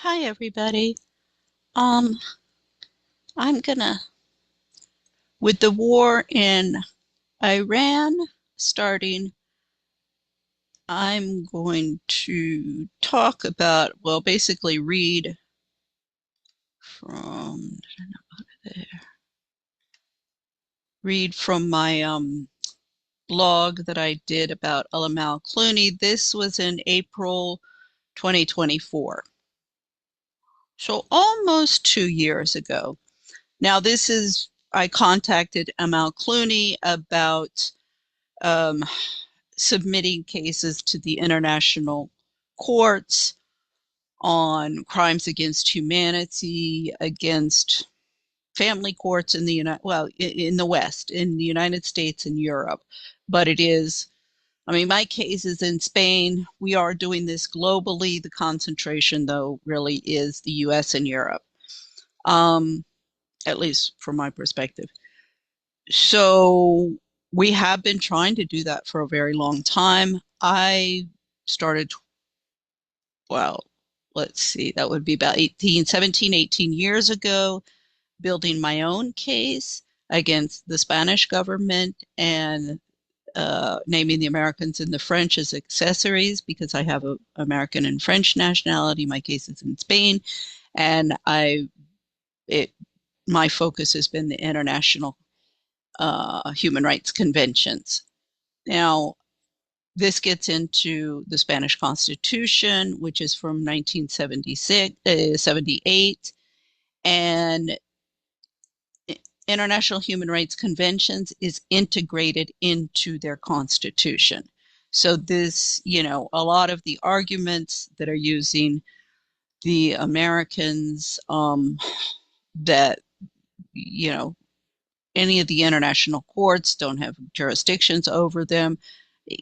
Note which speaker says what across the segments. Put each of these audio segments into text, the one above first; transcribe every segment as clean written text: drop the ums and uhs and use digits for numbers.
Speaker 1: Hi, everybody. Um, I'm gonna, with the war in Iran starting, I'm going to talk about, well, basically read from, read from my blog that I did about Amal Clooney. This was in April 2024. So almost 2 years ago. Now, I contacted Amal Clooney about um, submitting cases to the international courts on crimes against humanity, against family courts in the in the West, in the United States and Europe. But my case is in Spain. We are doing this globally. The concentration, though, really is the US and Europe, um, at least from my perspective. So we have been trying to do that for a very long time. I started, well, let's see, that would be about 18 years ago, building my own case against the Spanish government and naming the Americans and the French as accessories because I have an American and French nationality. My case is in Spain, and it, my focus has been the international human rights conventions. Now, this gets into the Spanish Constitution, which is from 1976, 78, and international human rights conventions is integrated into their constitution. So a lot of the arguments that are using the Americans, that, you know, any of the international courts don't have jurisdictions over them.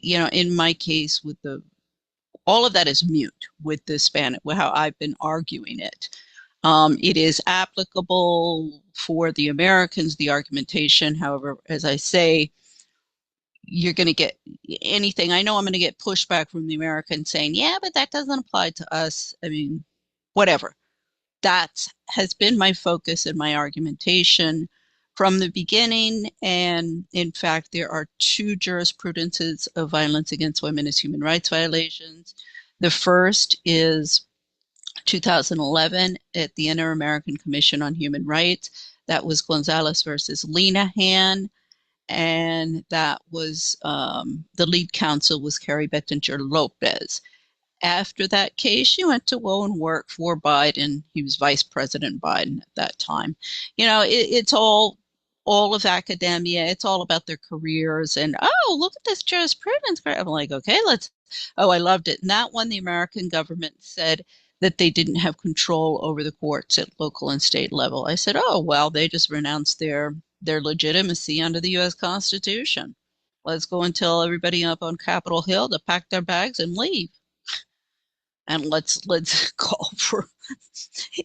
Speaker 1: In my case, all of that is mute with the Spanish, how I've been arguing it. It is applicable for the Americans, the argumentation. However, as I say, you're going to get anything. I know I'm going to get pushback from the Americans saying, yeah, but that doesn't apply to us. I mean, whatever. That has been my focus in my argumentation from the beginning. And in fact, there are two jurisprudences of violence against women as human rights violations. The first is 2011 at the Inter-American Commission on Human Rights. That was Gonzalez versus Linehan. And that was the lead counsel was Carrie Bettinger Lopez. After that case, she went to go and work for Biden. He was Vice President Biden at that time. It's all of academia. It's all about their careers. And oh, look at this jurisprudence. I'm like, okay, let's. Oh, I loved it. And that one, the American government said that they didn't have control over the courts at local and state level. I said, oh, well, they just renounced their legitimacy under the U.S. Constitution. Let's go and tell everybody up on Capitol Hill to pack their bags and leave. And let's call for,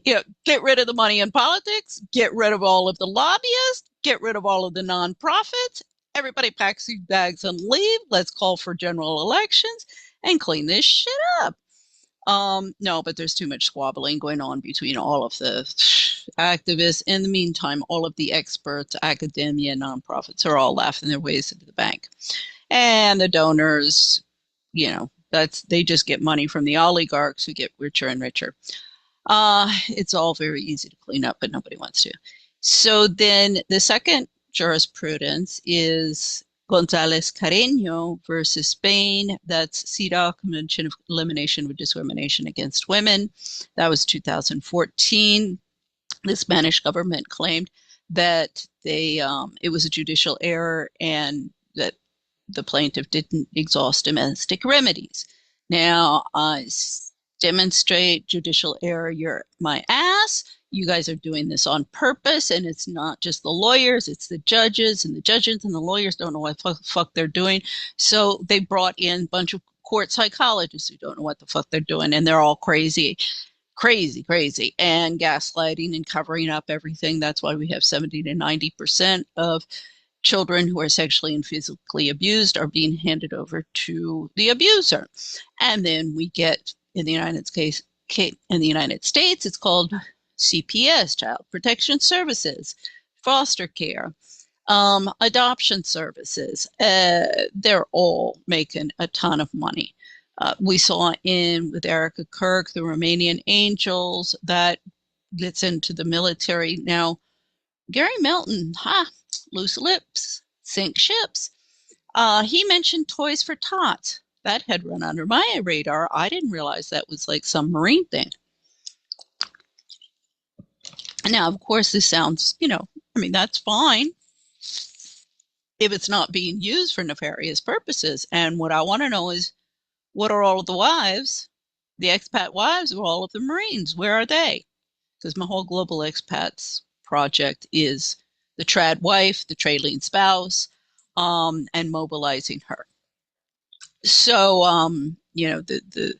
Speaker 1: get rid of the money in politics, get rid of all of the lobbyists, get rid of all of the nonprofits. Everybody packs these bags and leave. Let's call for general elections and clean this shit up. No, but there's too much squabbling going on between all of the activists. In the meantime, all of the experts, academia, nonprofits are all laughing their ways into the bank. And the donors, they just get money from the oligarchs who get richer and richer. It's all very easy to clean up, but nobody wants to. So then the second jurisprudence is González Carreño versus Spain. That's CEDAW, Convention of Elimination of Discrimination Against Women. That was 2014. The Spanish government claimed that it was a judicial error and that the plaintiff didn't exhaust domestic remedies. Now, I demonstrate judicial error, you're my ass. You guys are doing this on purpose, and it's not just the lawyers, it's the judges, and the judges and the lawyers don't know what the fuck they're doing. So they brought in a bunch of court psychologists who don't know what the fuck they're doing, and they're all crazy, and gaslighting and covering up everything. That's why we have 70 to 90% of children who are sexually and physically abused are being handed over to the abuser. And then we get, in the United In the United States, it's called CPS, Child Protection Services, foster care, adoption services. They're all making a ton of money. We saw with Erica Kirk, the Romanian Angels, that gets into the military. Now, Gary Milton, loose lips, sink ships. He mentioned Toys for Tots. That had run under my radar. I didn't realize that was like some Marine thing. Now, of course, this sounds, I mean, that's fine if it's not being used for nefarious purposes. And what I want to know is, what are all of the wives, the expat wives of all of the Marines? Where are they? Because my whole Global Expats project is the trad wife, the trailing spouse, and mobilizing her. So, the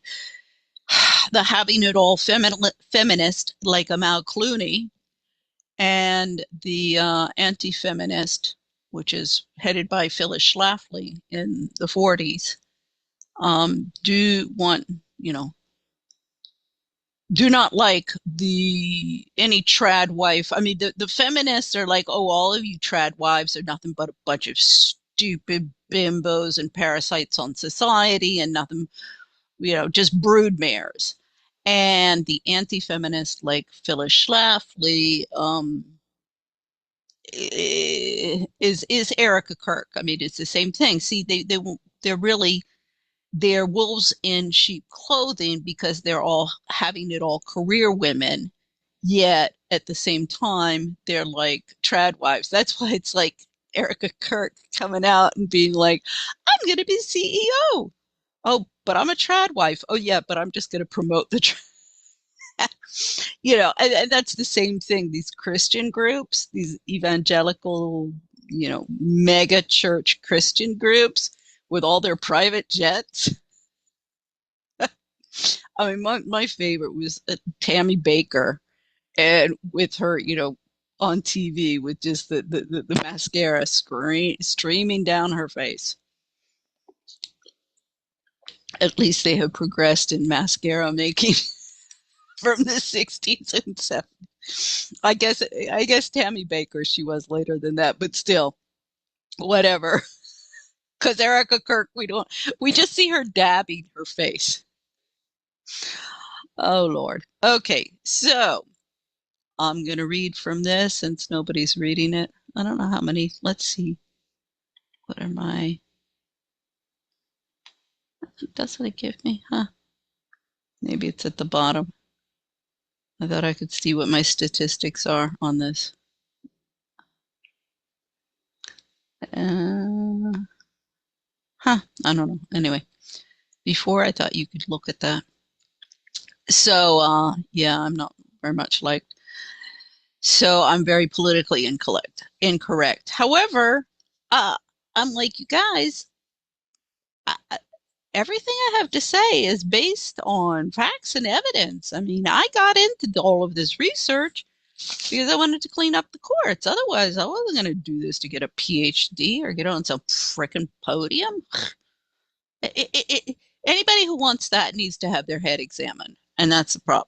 Speaker 1: having it all feminist like Amal Clooney and the anti-feminist, which is headed by Phyllis Schlafly in the 40s, do not like any trad wife. I mean, the feminists are like, oh, all of you trad wives are nothing but a bunch of stupid bimbos and parasites on society and nothing, just broodmares. And the anti-feminist like Phyllis Schlafly is Erica Kirk. I mean, it's the same thing. See, they're wolves in sheep clothing because they're all having it all career women, yet at the same time they're like trad wives. That's why it's like Erica Kirk coming out and being like, I'm going to be CEO. Oh, but I'm a trad wife. Oh yeah, but I'm just going to promote the and that's the same thing. These Christian groups, these evangelical, mega church Christian groups with all their private jets. I mean, my favorite was Tammy Baker, and with her, on TV with just the mascara streaming down her face. At least they have progressed in mascara making from the 60s and 70s. I guess Tammy Baker, she was later than that, but still, whatever. Because Erica Kirk, we just see her dabbing her face. Oh, Lord. Okay, so I'm going to read from this since nobody's reading it. I don't know how many. Let's see. What are my. That's what it give me, huh? Maybe it's at the bottom. I thought I could see what my statistics are on this. I don't know. Anyway, before I thought you could look at that. So, yeah, I'm not very much liked. So I'm very politically incorrect. However, I'm like you guys, everything I have to say is based on facts and evidence. I mean, I got into all of this research because I wanted to clean up the courts. Otherwise, I wasn't going to do this to get a PhD or get on some frickin' podium. Anybody who wants that needs to have their head examined, and that's the problem.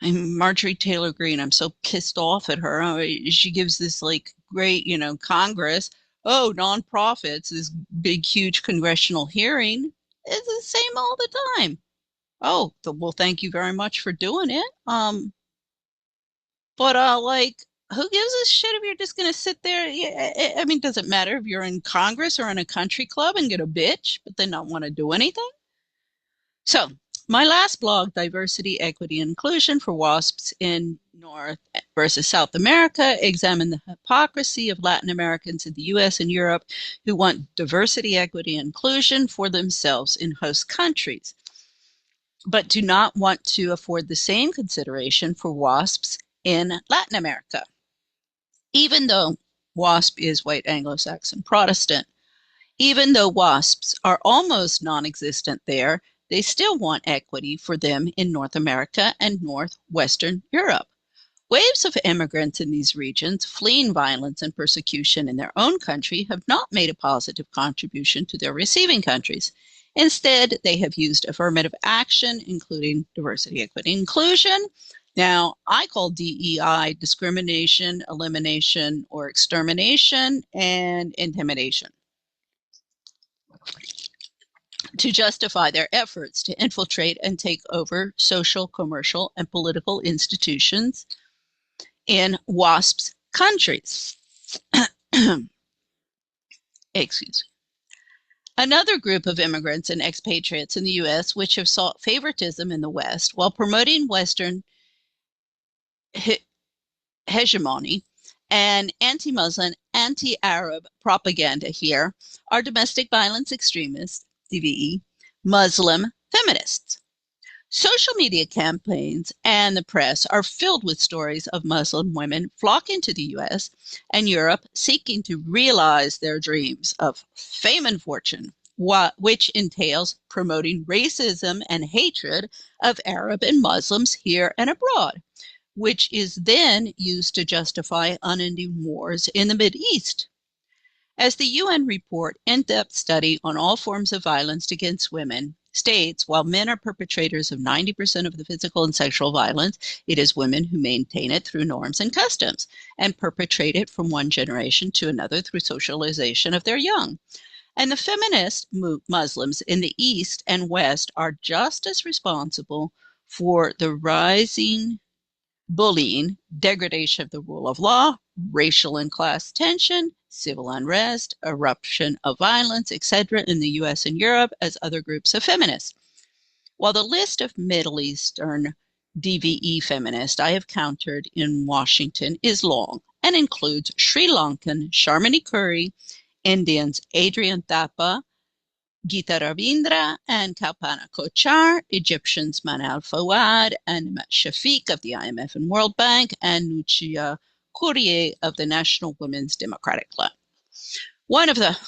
Speaker 1: And Marjorie Taylor Greene, I'm so pissed off at her. She gives this like great, Congress, nonprofits, this big, huge congressional hearing. It's the same all the time. Oh, well, thank you very much for doing it. But like, who gives a shit if you're just gonna sit there? I mean, does it matter if you're in Congress or in a country club and get a bitch, but then not want to do anything? So, my last blog, Diversity, Equity, and Inclusion for WASPs in North versus South America, examined the hypocrisy of Latin Americans in the US and Europe who want diversity, equity, and inclusion for themselves in host countries, but do not want to afford the same consideration for WASPs in Latin America. Even though WASP is white Anglo-Saxon Protestant, even though WASPs are almost non-existent there, they still want equity for them in North America and Northwestern Europe. Waves of immigrants in these regions fleeing violence and persecution in their own country have not made a positive contribution to their receiving countries. Instead, they have used affirmative action, including diversity, equity, inclusion. Now, I call DEI discrimination, elimination, or extermination, and intimidation, to justify their efforts to infiltrate and take over social, commercial, and political institutions in WASP's countries. Excuse me. Another group of immigrants and expatriates in the U.S. which have sought favoritism in the West while promoting Western hegemony and anti-Muslim, anti-Arab propaganda here are domestic violence extremists, DVE, Muslim feminists. Social media campaigns and the press are filled with stories of Muslim women flocking to the US and Europe seeking to realize their dreams of fame and fortune, which entails promoting racism and hatred of Arab and Muslims here and abroad, which is then used to justify unending wars in the Mideast. As the UN report, in-depth study on all forms of violence against women states, while men are perpetrators of 90% of the physical and sexual violence, it is women who maintain it through norms and customs and perpetrate it from one generation to another through socialization of their young. And the feminist Muslims in the East and West are just as responsible for the rising bullying, degradation of the rule of law, racial and class tension, civil unrest, eruption of violence, etc. in the US and Europe as other groups of feminists. While the list of Middle Eastern DVE feminists I have countered in Washington is long and includes Sri Lankan Sharmini Curry, Indians Adrian Thapa, Geeta Ravindra and Kalpana Kochar, Egyptians Manal Fawad and Shafiq of the IMF and World Bank, and Nuchia Courier of the National Women's Democratic Club. One of the,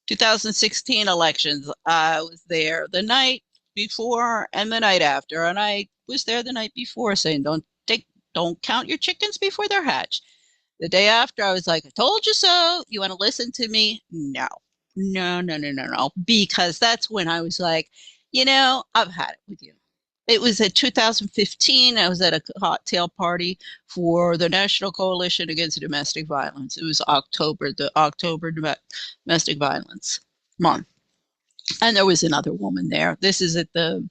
Speaker 1: 2016 elections, I was there the night before and the night after, and I was there the night before saying, don't count your chickens before they're hatched. The day after, I was like, I told you so. You want to listen to me? No. No. Because that's when I was like, I've had it with you. It was in 2015. I was at a cocktail party for the National Coalition Against Domestic Violence. It was the October Domestic Violence Month. And there was another woman there. This is at a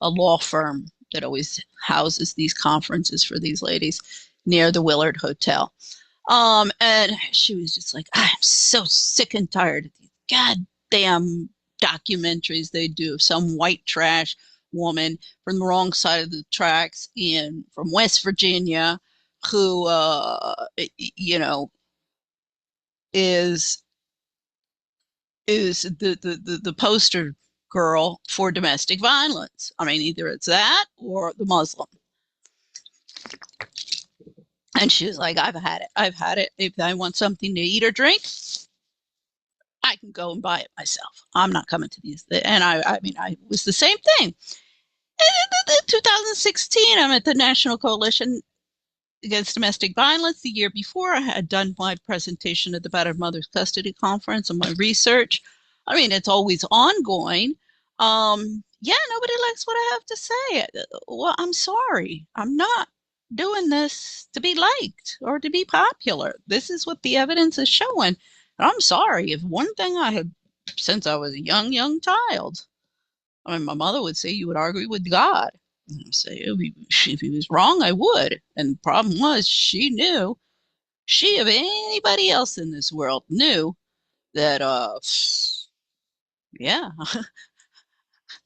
Speaker 1: law firm that always houses these conferences for these ladies near the Willard Hotel. And she was just like, I'm so sick and tired of these goddamn documentaries they do of some white trash woman from the wrong side of the tracks from West Virginia who, is the poster girl for domestic violence. I mean, either it's that or the Muslim. And she was like, I've had it. If I want something to eat or drink, I can go and buy it myself. I'm not coming to these. And I was the same thing. In 2016, I'm at the National Coalition Against Domestic Violence. The year before, I had done my presentation at the Battered Mother's Custody Conference and my research. I mean, it's always ongoing. Nobody likes what I have to say. Well, I'm sorry. I'm not doing this to be liked or to be popular. This is what the evidence is showing. And I'm sorry. If one thing I had since I was a young child, I mean, my mother would say you would argue with God. And I'd say if he was wrong, I would. And the problem was she knew, she of anybody else in this world knew that, yeah,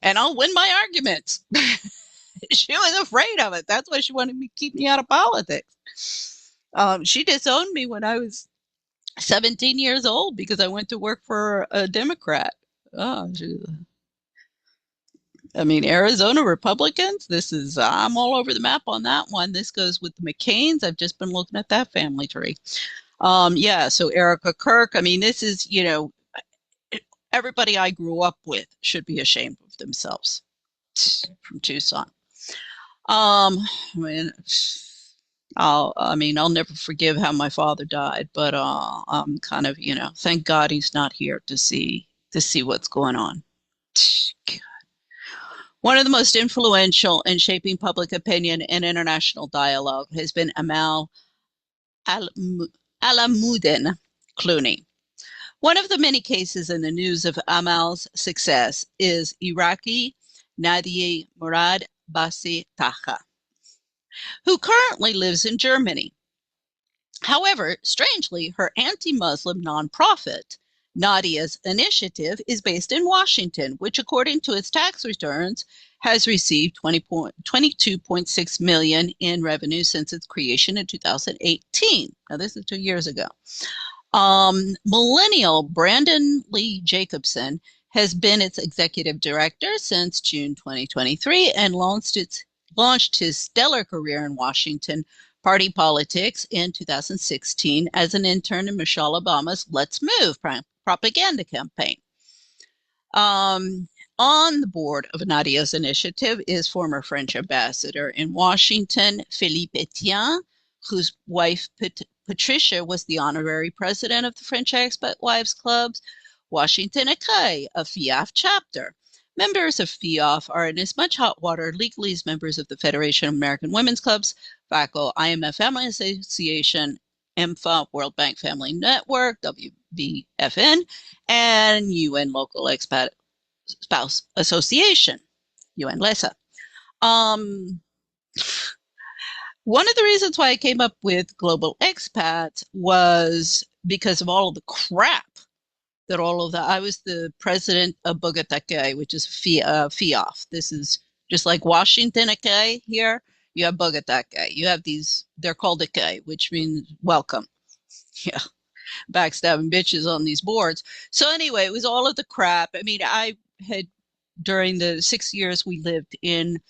Speaker 1: and I'll win my arguments. She was afraid of it. That's why she wanted me to keep me out of politics. She disowned me when I was 17 years old because I went to work for a Democrat. Oh, Arizona Republicans, I'm all over the map on that one. This goes with the McCains. I've just been looking at that family tree. So Erica Kirk, this is, everybody I grew up with should be ashamed of themselves from Tucson. I mean, I'll never forgive how my father died, but I'm kind of, thank God he's not here to see what's going on. One of the most influential in shaping public opinion and international dialogue has been Amal Al Alamuddin Clooney. One of the many cases in the news of Amal's success is Iraqi Nadia Murad Basi Taha, who currently lives in Germany. However, strangely, her anti-Muslim nonprofit, Nadia's Initiative, is based in Washington, which, according to its tax returns, has received 22.6 million in revenue since its creation in 2018. Now, this is 2 years ago. Millennial Brandon Lee Jacobson has been its executive director since June 2023 and launched his stellar career in Washington party politics in 2016 as an intern in Michelle Obama's Let's Move propaganda campaign. On the board of Nadia's Initiative is former French ambassador in Washington, Philippe Etienne, whose wife Patricia was the honorary president of the French Expat Wives Club's Washington Accueil, a FIAF chapter. Members of FIAF are in as much hot water legally as members of the Federation of American Women's Clubs, FACO, IMF Family Association, EMFA, World Bank Family Network, WBFN, and UN Local Expat Spouse Association, UN LESA. One of the reasons why I came up with Global Expat was because of all of the crap that I was the president of Bogota, which is FIAF. This is just like Washington Accueil here. You have Bogota. You have these, they're called Accueil, which means welcome. Yeah, backstabbing bitches on these boards. So anyway, it was all of the crap. I mean, I had, during the 6 years we lived in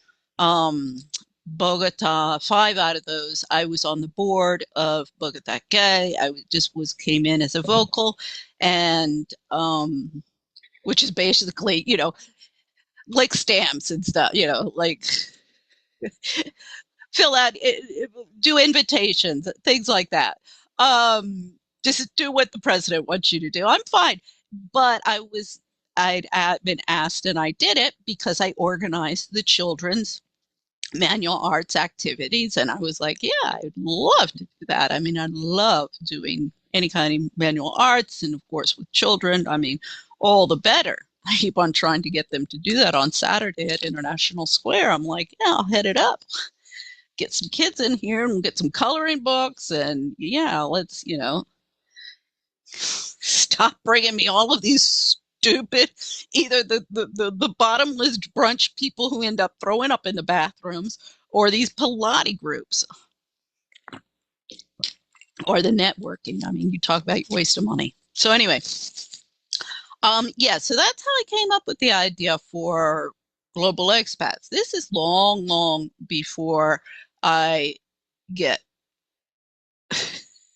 Speaker 1: Bogota, 5 out of those, I was on the board of Bogota Gay. I just came in as a vocal, and which is basically, like stamps and stuff, like fill out, do invitations, things like that. Just do what the president wants you to do. I'm fine, but I'd been asked, and I did it because I organized the children's manual arts activities, and I was like, yeah, I'd love to do that. I mean, I love doing any kind of manual arts, and of course with children, I mean, all the better. I keep on trying to get them to do that on Saturday at International Square. I'm like, yeah, I'll head it up, get some kids in here and we'll get some coloring books, and yeah, let's stop bringing me all of these stupid, either the bottomless brunch people who end up throwing up in the bathrooms, or these Pilates groups, or the networking. I mean, you talk about your waste of money. So anyway, yeah, so that's how I came up with the idea for Global Expats. This is long, long before I get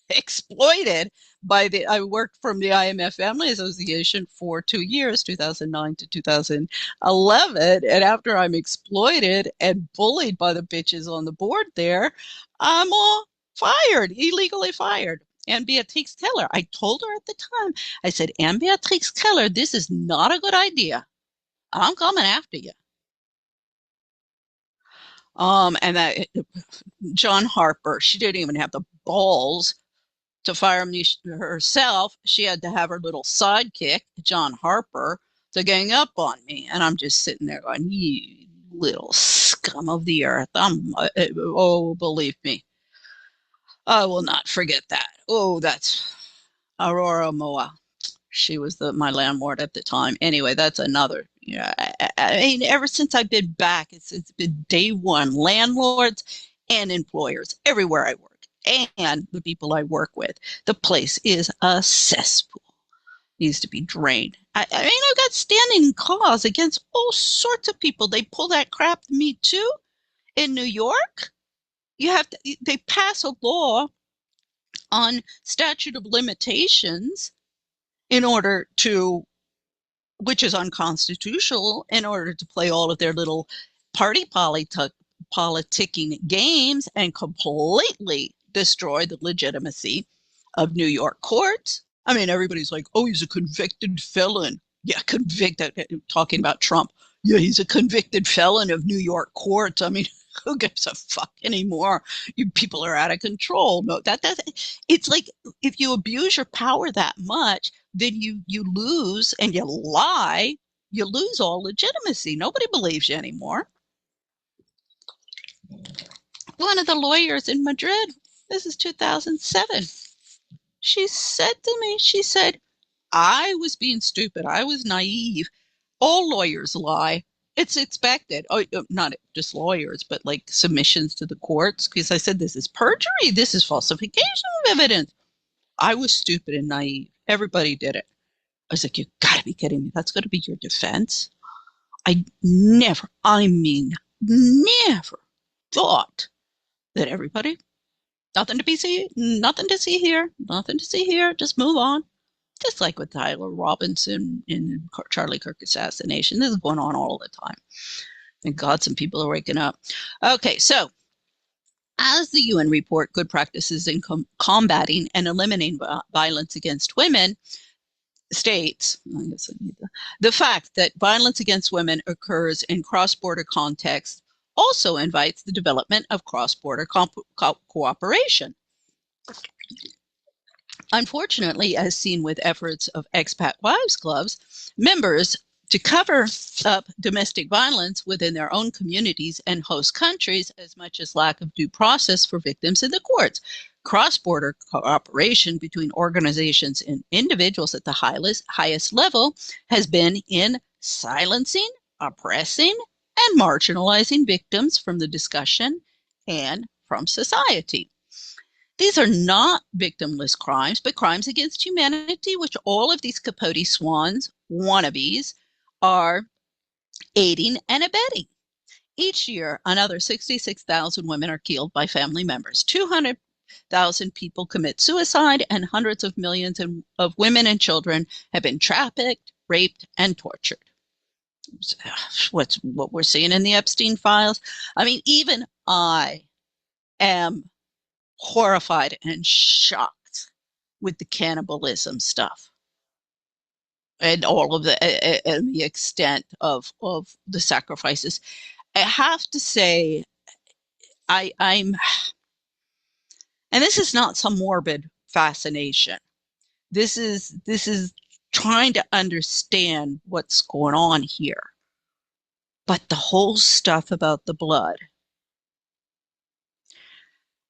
Speaker 1: exploited I worked from the IMF Family Association for 2 years, 2009 to 2011. And after I'm exploited and bullied by the bitches on the board there, I'm all fired, illegally fired. And Beatrix Keller, I told her at the time, I said, Anne Beatrix Keller, this is not a good idea. I'm coming after you. And that John Harper, she didn't even have the balls to fire me herself. She had to have her little sidekick, John Harper, to gang up on me. And I'm just sitting there going, you little scum of the earth. Oh, believe me, I will not forget that. Oh, that's Aurora Moa. She was my landlord at the time. Anyway, that's another. I mean, ever since I've been back, it's been day one. Landlords and employers everywhere I work, and the people I work with. The place is a cesspool. Needs to be drained. I mean, I've got standing cause against all sorts of people. They pull that crap to me too. In New York, they pass a law on statute of limitations which is unconstitutional, in order to play all of their little party politicking games and completely destroy the legitimacy of New York courts. I mean, everybody's like, oh, he's a convicted felon. Yeah, convicted, talking about Trump. Yeah, he's a convicted felon of New York courts. I mean, who gives a fuck anymore? You people are out of control. No, that it's like if you abuse your power that much, then you lose and you lie, you lose all legitimacy. Nobody believes you anymore. One of the lawyers in Madrid, this is 2007, she said to me, she said, I was being stupid. I was naive. All lawyers lie. It's expected. Oh, not just lawyers, but like submissions to the courts. Because I said, this is perjury. This is falsification of evidence. I was stupid and naive. Everybody did it. I was like, you gotta be kidding me. That's going to be your defense. I never, I mean, never thought that everybody, nothing to see here, nothing to see here, just move on. Just like with Tyler Robinson in Charlie Kirk assassination. This is going on all the time. Thank God some people are waking up. Okay, so as the UN report, Good Practices in Combating and Eliminating Violence Against Women states, the fact that violence against women occurs in cross-border contexts also invites the development of cross-border cooperation. Unfortunately, as seen with efforts of expat wives clubs, members to cover up domestic violence within their own communities and host countries, as much as lack of due process for victims in the courts. Cross-border cooperation between organizations and individuals at the highest level has been in silencing, oppressing, and marginalizing victims from the discussion and from society. These are not victimless crimes, but crimes against humanity, which all of these Capote swans, wannabes, are aiding and abetting. Each year, another 66,000 women are killed by family members. 200,000 people commit suicide, and hundreds of millions of women and children have been trafficked, raped, and tortured. What we're seeing in the Epstein files. I mean, even I am horrified and shocked with the cannibalism stuff and all of the extent of the sacrifices. I have to say, I'm, and this is not some morbid fascination. This is trying to understand what's going on here. But the whole stuff about the blood,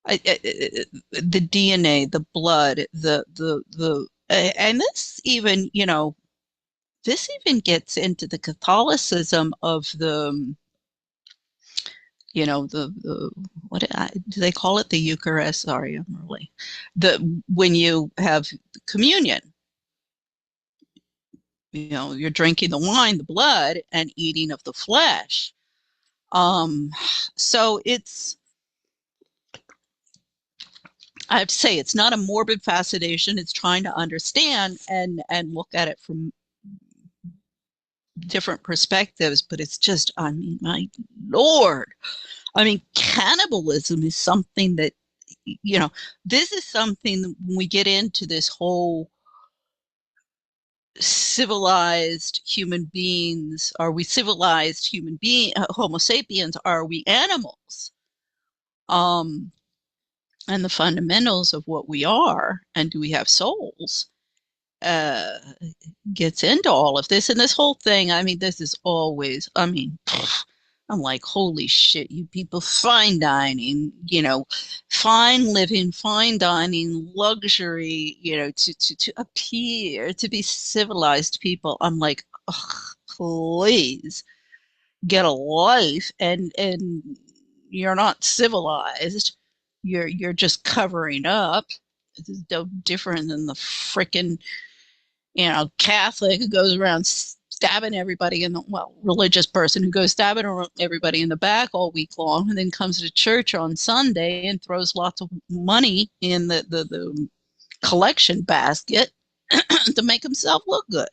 Speaker 1: the DNA, the blood, and this even, this even gets into the Catholicism of the, what do they call it? The Eucharist? Sorry, I'm really when you have communion, you're drinking the wine, the blood, and eating of the flesh. So I have to say, it's not a morbid fascination. It's trying to understand and look at it from different perspectives, but it's just, I mean, my Lord. I mean, cannibalism is something that, this is something that when we get into this whole civilized human beings, are we civilized human beings, Homo sapiens, are we animals? And the fundamentals of what we are, and do we have souls, gets into all of this. And this whole thing, I mean, this is always, I mean, I'm like, holy shit, you people, fine dining, fine living, fine dining, luxury, to appear to be civilized people. I'm like, please get a life, and you're not civilized. You're just covering up. This is no different than the frickin', Catholic who goes around stabbing everybody religious person who goes stabbing everybody in the back all week long, and then comes to church on Sunday and throws lots of money in the collection basket to make himself look good.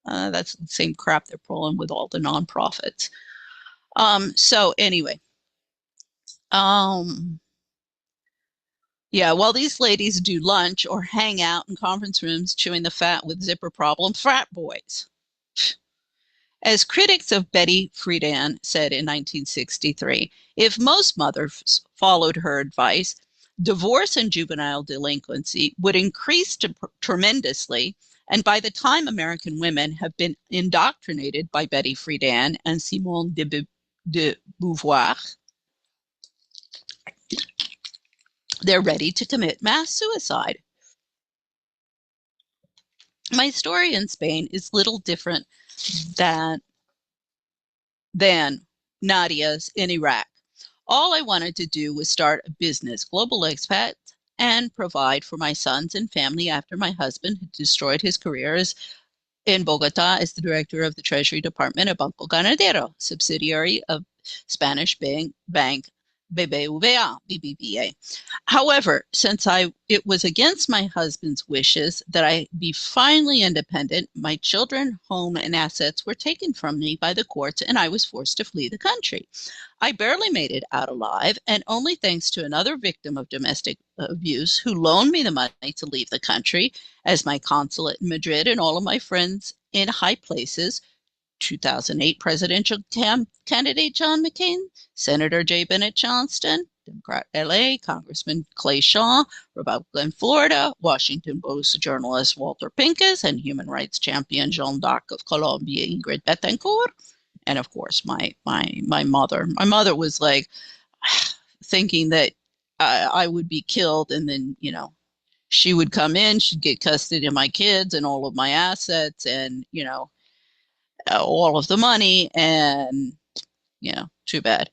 Speaker 1: That's the same crap they're pulling with all the nonprofits. So anyway, Um, yeah, while these ladies do lunch or hang out in conference rooms chewing the fat with zipper problem frat boys. As critics of Betty Friedan said in 1963, if most mothers followed her advice, divorce and juvenile delinquency would increase tremendously. And by the time American women have been indoctrinated by Betty Friedan and Simone de Beauvoir, they're ready to commit mass suicide. My story in Spain is little different than than Nadia's in Iraq. All I wanted to do was start a business, global expat, and provide for my sons and family after my husband had destroyed his career in Bogota as the director of the Treasury Department of Banco Ganadero, subsidiary of Spanish bank BBVA. However, since it was against my husband's wishes that I be finally independent, my children, home, and assets were taken from me by the courts, and I was forced to flee the country. I barely made it out alive, and only thanks to another victim of domestic abuse who loaned me the money to leave the country, as my consulate in Madrid and all of my friends in high places, 2008 presidential candidate John McCain, Senator J. Bennett Johnston, Democrat LA, Congressman Clay Shaw, Republican Florida, Washington Post journalist Walter Pincus, and human rights champion Jean d'Arc of Colombia, Ingrid Betancourt, and of course my mother. My mother was like thinking that I would be killed, and then she would come in, she'd get custody of my kids and all of my assets, and all of the money, and too bad.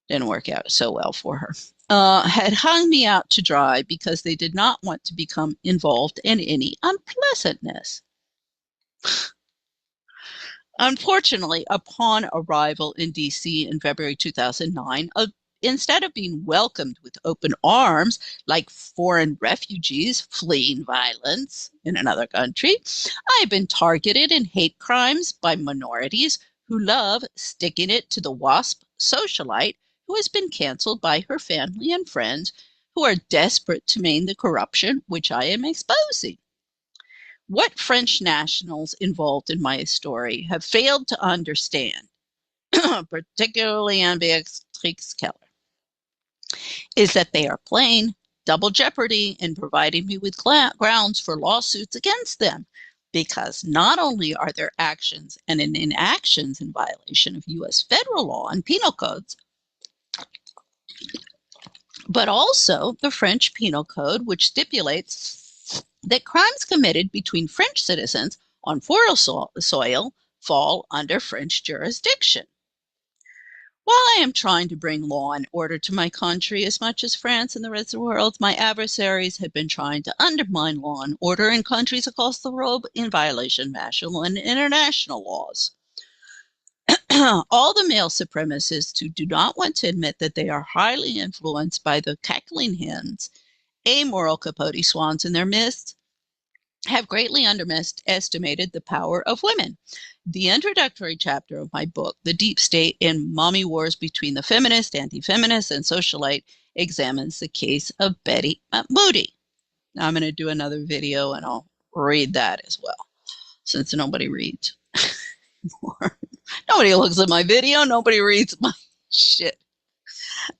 Speaker 1: Didn't work out so well for her. Had hung me out to dry because they did not want to become involved in any unpleasantness. Unfortunately, upon arrival in DC in February 2009, instead of being welcomed with open arms like foreign refugees fleeing violence in another country, I have been targeted in hate crimes by minorities who love sticking it to the WASP socialite who has been canceled by her family and friends who are desperate to maim the corruption which I am exposing. What French nationals involved in my story have failed to understand, particularly Anne Beatrix Keller, is that they are playing double jeopardy in providing me with grounds for lawsuits against them. Because not only are their actions and inactions in violation of U.S. federal law and penal codes, but also the French Penal Code, which stipulates that crimes committed between French citizens on foreign soil fall under French jurisdiction. While I am trying to bring law and order to my country as much as France and the rest of the world, my adversaries have been trying to undermine law and order in countries across the globe in violation of national and international laws. All the male supremacists who do not want to admit that they are highly influenced by the cackling hens, amoral capote swans in their midst, have greatly underestimated the power of women. The introductory chapter of my book, The Deep State in Mommy Wars Between the Feminist, Anti-Feminist, and Socialite, examines the case of Betty Moody. Now I'm going to do another video and I'll read that as well, since nobody reads. Nobody looks at my video, nobody reads my shit.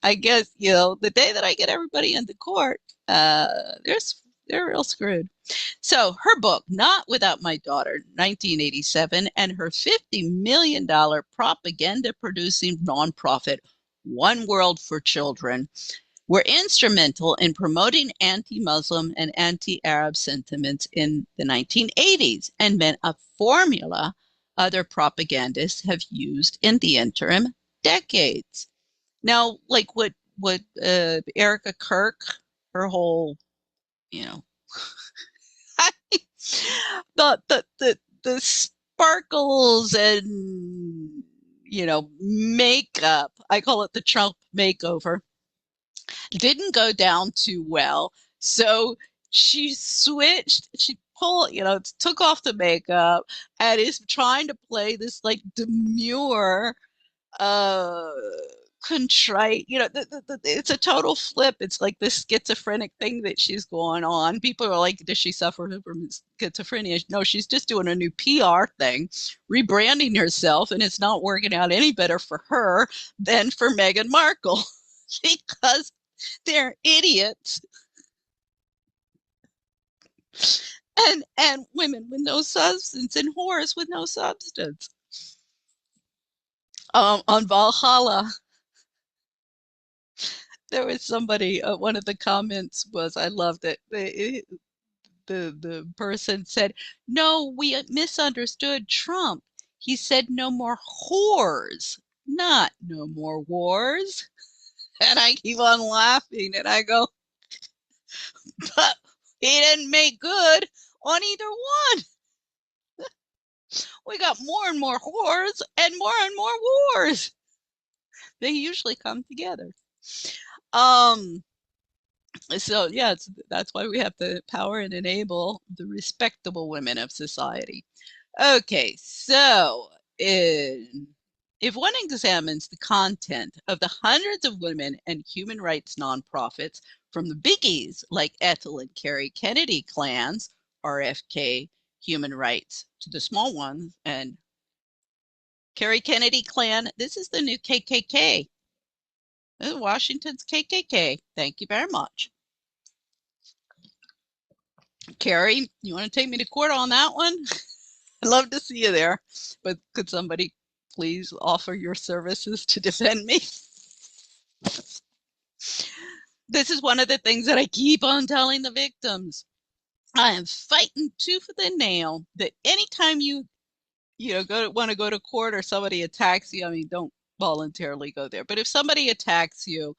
Speaker 1: I guess, the day that I get everybody into court, they're real screwed. So her book, Not Without My Daughter, 1987, and her $50 million propaganda-producing nonprofit, One World for Children, were instrumental in promoting anti-Muslim and anti-Arab sentiments in the 1980s and meant a formula other propagandists have used in the interim decades. Now, like what Erica Kirk, her whole, you know, the sparkles and makeup. I call it the Trump makeover. Didn't go down too well. So she switched, she pulled, took off the makeup and is trying to play this like demure uh contrite. It's a total flip. It's like this schizophrenic thing that she's going on. People are like, does she suffer from schizophrenia? No, she's just doing a new PR thing, rebranding herself, and it's not working out any better for her than for Meghan Markle because they're idiots and women with no substance and whores with no substance. On Valhalla, there was somebody. One of the comments was, I loved it. The person said, "No, we misunderstood Trump. He said no more whores, not no more wars." And I keep on laughing, and I go, "But he didn't make good on either one. We got more and more whores and more wars. They usually come together." Um, so yeah, that's why we have the power and enable the respectable women of society. Okay, so if one examines the content of the hundreds of women and human rights nonprofits, from the biggies like Ethel and Carrie Kennedy clans, RFK Human Rights, to the small ones, and Carrie Kennedy clan, this is the new KKK. Washington's KKK. Thank you very much. Carrie, you want to take me to court on that one? I'd love to see you there, but could somebody please offer your services to defend me? This is one of the things that I keep on telling the victims. I am fighting tooth and nail that anytime you want to go to court or somebody attacks you, I mean, don't voluntarily go there. But if somebody attacks you,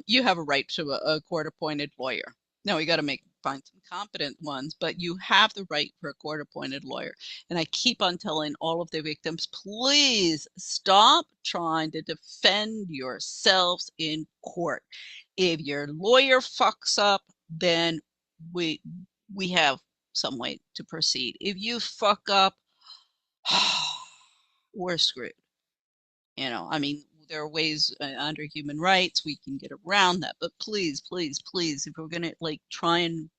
Speaker 1: you have a right to a court-appointed lawyer. Now we got to find some competent ones, but you have the right for a court-appointed lawyer. And I keep on telling all of the victims, please stop trying to defend yourselves in court. If your lawyer fucks up, then we have some way to proceed. If you fuck up, we're screwed. I mean, there are ways under human rights we can get around that, but please, please, please, if we're gonna like try and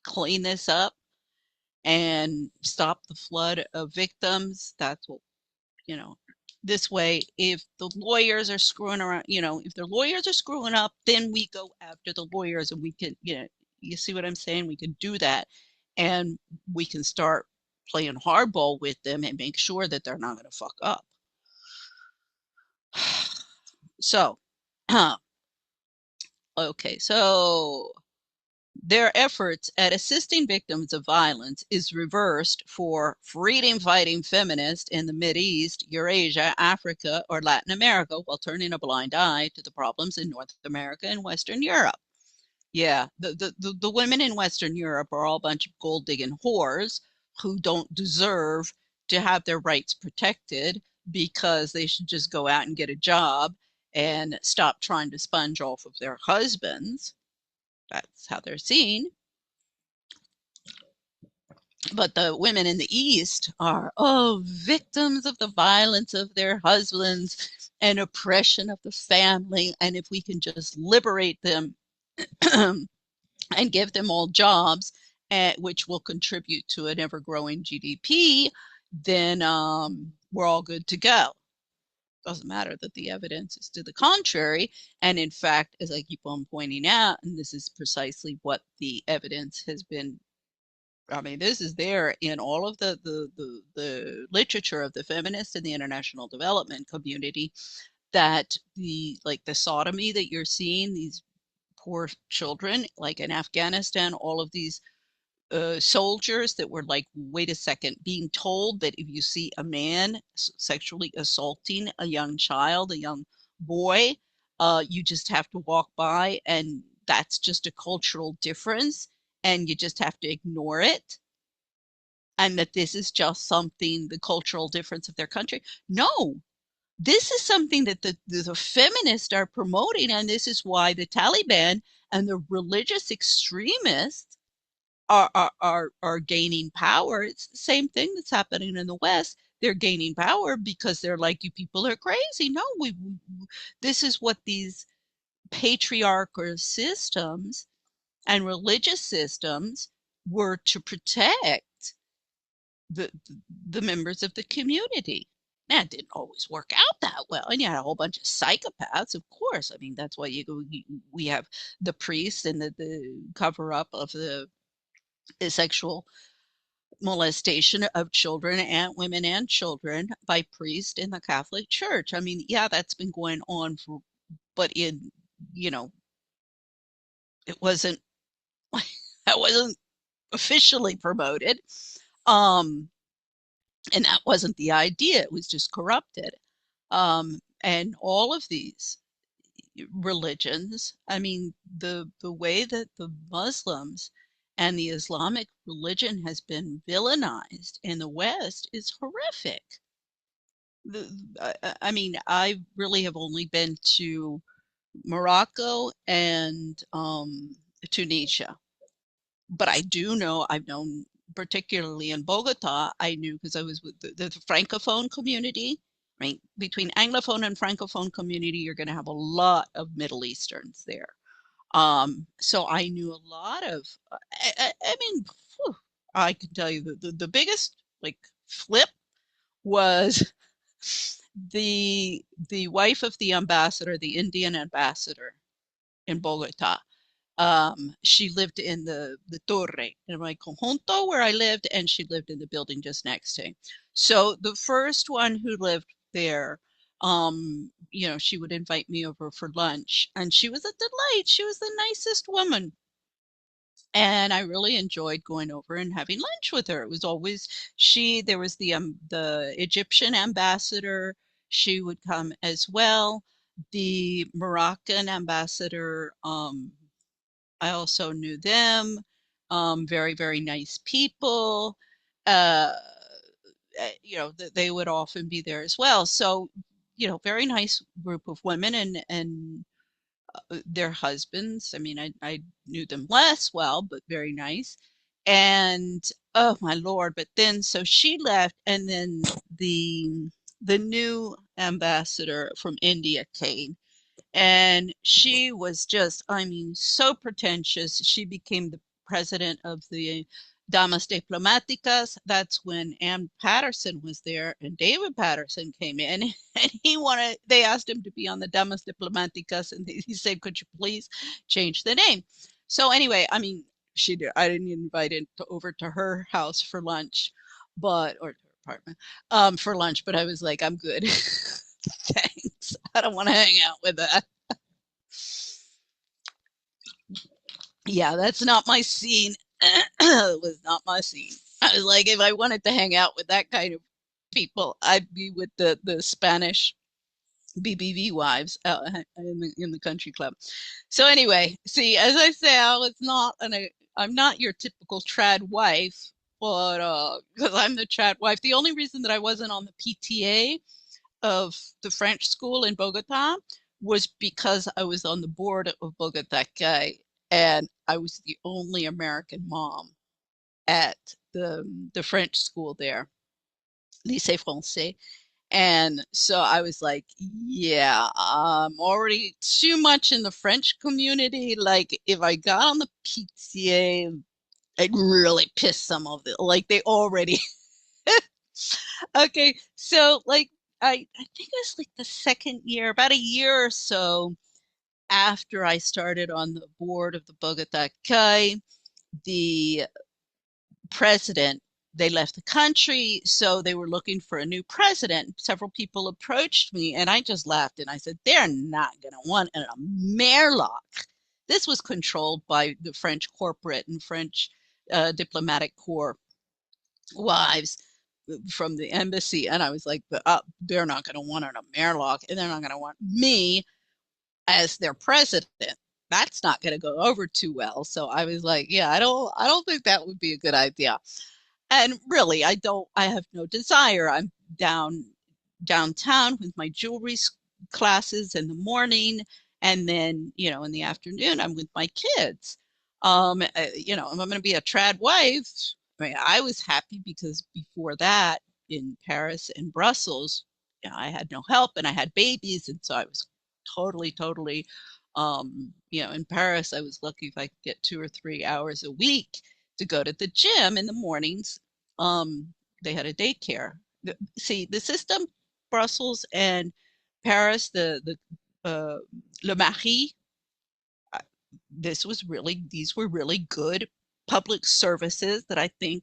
Speaker 1: clean this up and stop the flood of victims, that's what this way, if the lawyers are screwing around, if the lawyers are screwing up, then we go after the lawyers, and we can, you see what I'm saying? We can do that, and we can start playing hardball with them and make sure that they're not going to fuck up. So, okay, so their efforts at assisting victims of violence is reversed for freedom-fighting feminists in the Mideast, Eurasia, Africa, or Latin America, while turning a blind eye to the problems in North America and Western Europe. Yeah, the women in Western Europe are all a bunch of gold-digging whores who don't deserve to have their rights protected because they should just go out and get a job and stop trying to sponge off of their husbands. That's how they're seen. But the women in the East are, victims of the violence of their husbands and oppression of the family. And if we can just liberate them and give them all jobs, which will contribute to an ever-growing GDP, then we're all good to go. Doesn't matter that the evidence is to the contrary. And in fact, as I keep on pointing out, and this is precisely what the evidence has been, I mean, this is there in all of the literature of the feminist and the international development community, that the sodomy that you're seeing, these poor children, like in Afghanistan, all of these soldiers that were like, wait a second, being told that if you see a man sexually assaulting a young child, a young boy, you just have to walk by, and that's just a cultural difference, and you just have to ignore it, and that this is just something, the cultural difference of their country. No, this is something that the feminists are promoting, and this is why the Taliban and the religious extremists are gaining power. It's the same thing that's happening in the West. They're gaining power because they're like, you people are crazy. No, this is what these patriarchal systems and religious systems were to protect the the members of the community. Now, it didn't always work out that well, and you had a whole bunch of psychopaths, of course. I mean, that's why we have the priests and the cover up of the sexual molestation of children and women and children by priests in the Catholic Church. I mean, yeah, that's been going on for, but in, you know, it wasn't, that wasn't officially promoted. Um, and that wasn't the idea. It was just corrupted. And all of these religions, I mean, the way that the Muslims and the Islamic religion has been villainized in the West is horrific. I mean, I really have only been to Morocco and Tunisia, but I do know, I've known particularly in Bogota, I knew because I was with the Francophone community, right? Between Anglophone and Francophone community, you're going to have a lot of Middle Easterns there. So I knew a lot of, I mean, whew, I can tell you the biggest like flip was the wife of the ambassador, the Indian ambassador in Bogota. She lived in the Torre in my conjunto where I lived, and she lived in the building just next to me. So the first one who lived there, you know, she would invite me over for lunch, and she was a delight. She was the nicest woman. And I really enjoyed going over and having lunch with her. It was always there was the Egyptian ambassador. She would come as well. The Moroccan ambassador, I also knew them. Very, very nice people. Uh, you know, they would often be there as well. So, you know, very nice group of women and their husbands. I mean, I knew them less well, but very nice. And oh my Lord, but then so she left, and then the new ambassador from India came, and she was just, I mean, so pretentious. She became the president of the Damas Diplomáticas. That's when Ann Patterson was there, and David Patterson came in, and they asked him to be on the Damas Diplomáticas, and he said, could you please change the name? So anyway, I mean, I didn't invite it over to her house for lunch, or to her apartment, for lunch, but I was like, I'm good. Thanks. I don't want to hang out with that. Yeah, that's not my scene. It was not my scene. I was like, if I wanted to hang out with that kind of people, I'd be with the Spanish BBV wives in the country club. So anyway, see, as I say, I'm not your typical trad wife, but because I'm the trad wife. The only reason that I wasn't on the PTA of the French school in Bogota was because I was on the board of Bogota Guy, and I was the only American mom at the French school there, Lycée Français. And so I was like, yeah, I'm already too much in the French community. Like, if I got on the PTA, I'd really piss some of it. Like, they already. Okay, so like, I think it was like the second year, about a year or so after I started on the board of the Bogota CAI, the president, they left the country, so they were looking for a new president. Several people approached me, and I just laughed and I said, they're not going to want a Merlock. This was controlled by the French corporate and French diplomatic corps wives from the embassy. And I was like, they're not going to want an Merlock, and they're not going to want me as their president. That's not going to go over too well. So I was like, yeah, I don't think that would be a good idea. And really, I have no desire. I'm downtown with my jewelry classes in the morning. And then, you know, in the afternoon, I'm with my kids. I'm going to be a trad wife. I mean, I was happy because before that, in Paris and Brussels, I had no help and I had babies, and so I was totally, in Paris, I was lucky if I could get 2 or 3 hours a week to go to the gym in the mornings. They had a daycare. See, the system, Brussels and Paris, the Le Marie, these were really good public services that I think,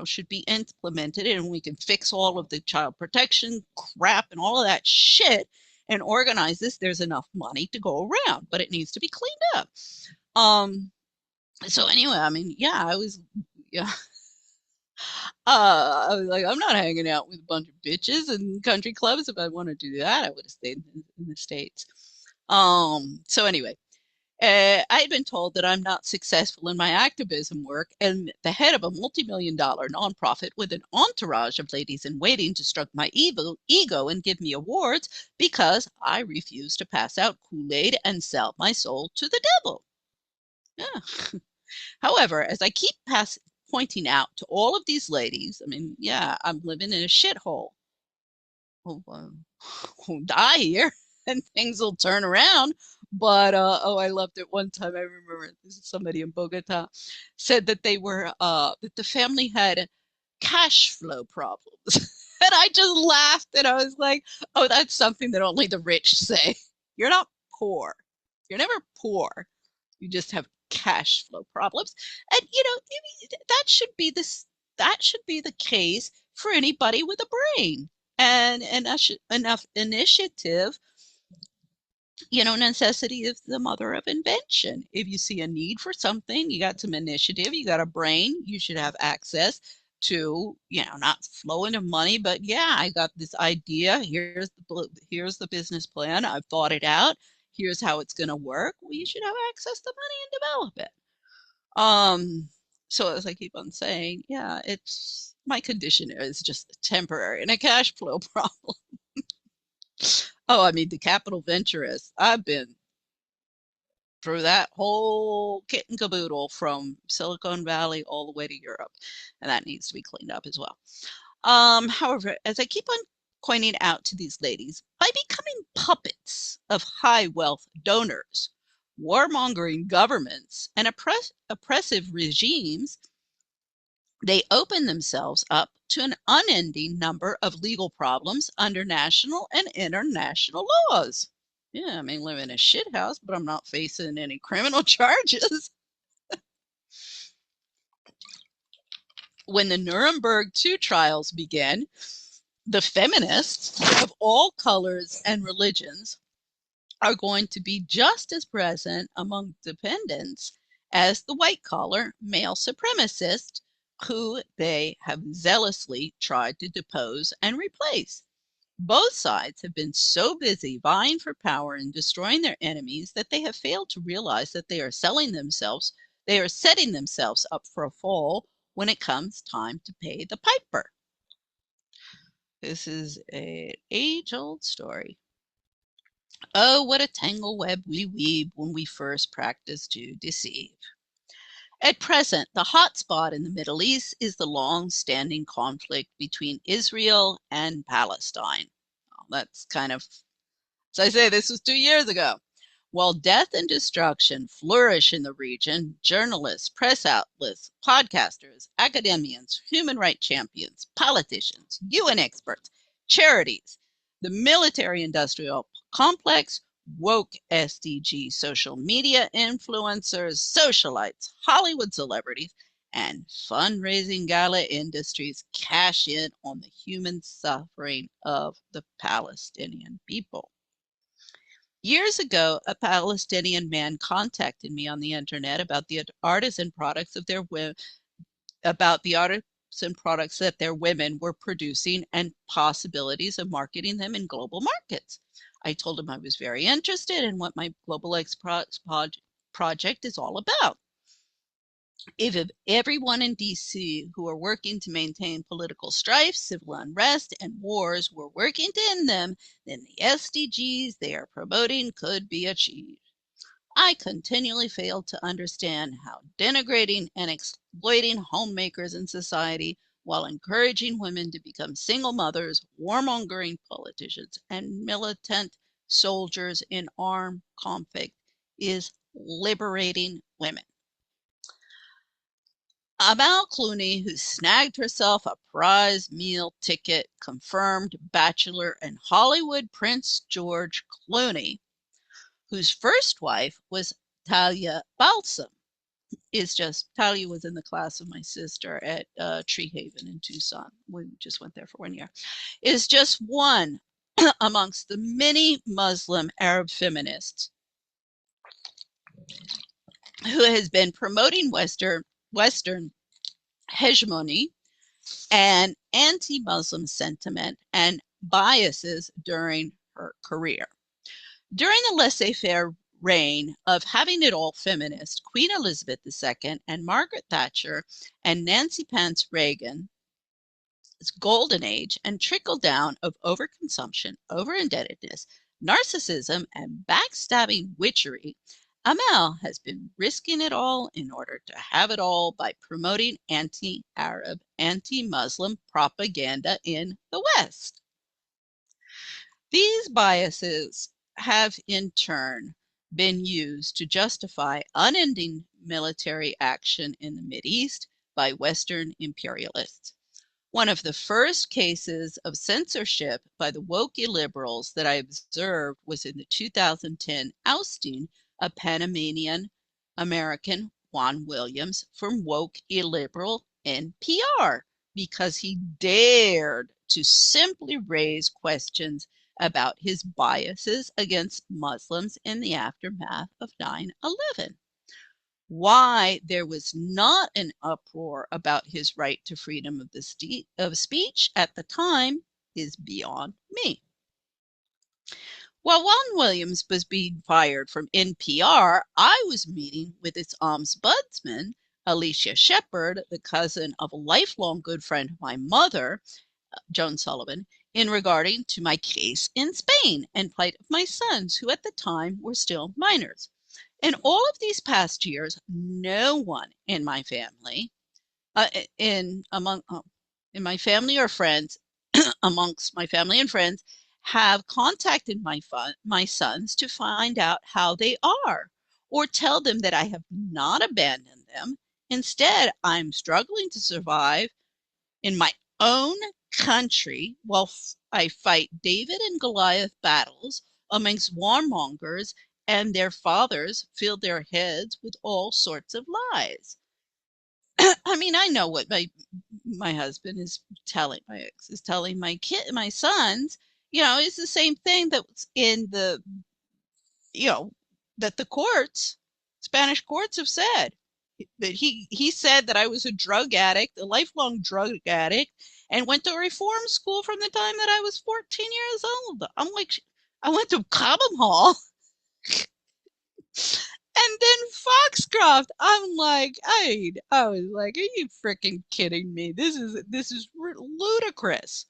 Speaker 1: should be implemented, and we can fix all of the child protection crap and all of that shit and organize this. There's enough money to go around, but it needs to be cleaned up. Um, so anyway, I mean, yeah, I was like, I'm not hanging out with a bunch of bitches and country clubs. If I want to do that, I would have stayed in the States. So anyway, I had been told that I'm not successful in my activism work, and the head of a multi-million-dollar nonprofit with an entourage of ladies in waiting to stroke my ego and give me awards because I refuse to pass out Kool-Aid and sell my soul to the devil. Yeah. However, as I keep pointing out to all of these ladies, I mean, yeah, I'm living in a shithole. Won't die here and things will turn around. But I loved it one time. I remember this is somebody in Bogota said that that the family had cash flow problems. And I just laughed and I was like, oh, that's something that only the rich say. You're not poor. You're never poor. You just have cash flow problems. And that should be the case for anybody with a brain and enough initiative. Necessity is the mother of invention. If you see a need for something, you got some initiative, you got a brain, you should have access to, not flowing of money, but yeah, I got this idea. Here's the business plan. I've thought it out. Here's how it's going to work. Well, you should have access to money and develop it. So as I keep on saying, yeah, it's my condition is just temporary and a cash flow problem. Oh, I mean, the capital venturists. I've been through that whole kit and caboodle from Silicon Valley all the way to Europe, and that needs to be cleaned up as well. However, as I keep on pointing out to these ladies, by becoming puppets of high wealth donors, warmongering governments, and oppressive regimes, they open themselves up to an unending number of legal problems under national and international laws. Yeah, I mean, live in a shit house, but I'm not facing any criminal charges. When the Nuremberg II trials begin, the feminists of all colors and religions are going to be just as present among dependents as the white-collar male supremacists who they have zealously tried to depose and replace. Both sides have been so busy vying for power and destroying their enemies that they have failed to realize that they are setting themselves up for a fall when it comes time to pay the piper. This is an age-old story. Oh, what a tangle web we weave when we first practice to deceive. At present, the hot spot in the Middle East is the long-standing conflict between Israel and Palestine. Well, that's kind of, as I say, this was 2 years ago. While death and destruction flourish in the region, journalists, press outlets, podcasters, academians, human rights champions, politicians, UN experts, charities, the military-industrial complex, woke SDG social media influencers, socialites, Hollywood celebrities, and fundraising gala industries cash in on the human suffering of the Palestinian people. Years ago, a Palestinian man contacted me on the internet about the artisan products that their women were producing and possibilities of marketing them in global markets. I told him I was very interested in what my Global Expats project is all about. If everyone in DC who are working to maintain political strife, civil unrest, and wars were working to end them, then the SDGs they are promoting could be achieved. I continually fail to understand how denigrating and exploiting homemakers in society while encouraging women to become single mothers, warmongering politicians, and militant soldiers in armed conflict is liberating women. Amal Clooney, who snagged herself a prize meal ticket, confirmed bachelor, and Hollywood Prince George Clooney, whose first wife was Talia Balsam, Talia was in the class of my sister at Tree Haven in Tucson. We just went there for 1 year. Is just one amongst the many Muslim Arab feminists who has been promoting Western hegemony and anti-Muslim sentiment and biases during her career. During the laissez-faire reign of having it all feminist, Queen Elizabeth II and Margaret Thatcher and Nancy Pence Reagan's golden age and trickle down of overconsumption, overindebtedness, narcissism, and backstabbing witchery, Amal has been risking it all in order to have it all by promoting anti-Arab, anti-Muslim propaganda in the West. These biases have in turn been used to justify unending military action in the Mideast by Western imperialists. One of the first cases of censorship by the woke illiberals that I observed was in the 2010 ousting of Panamanian American Juan Williams from woke illiberal NPR because he dared to simply raise questions about his biases against Muslims in the aftermath of 9/11. Why there was not an uproar about his right to freedom of speech at the time is beyond me. While Juan Williams was being fired from NPR, I was meeting with its ombudsman, Alicia Shepard, the cousin of a lifelong good friend of my mother, Joan Sullivan, in regarding to my case in Spain and plight of my sons, who at the time were still minors. In all of these past years, no one in my family, uh, in among in my family or friends, amongst my family and friends, have contacted my sons to find out how they are, or tell them that I have not abandoned them. Instead, I'm struggling to survive in my own country while I fight David and Goliath battles amongst warmongers and their fathers fill their heads with all sorts of lies. I mean, I know what my husband is telling my ex is telling my sons, it's the same thing that's in the, you know, that the courts, Spanish courts have said that he said that I was a drug addict, a lifelong drug addict, and went to a reform school from the time that I was 14 years old. I'm like, I went to Cobham Hall and then Foxcroft. I'm like, I was like, are you freaking kidding me? This is ludicrous.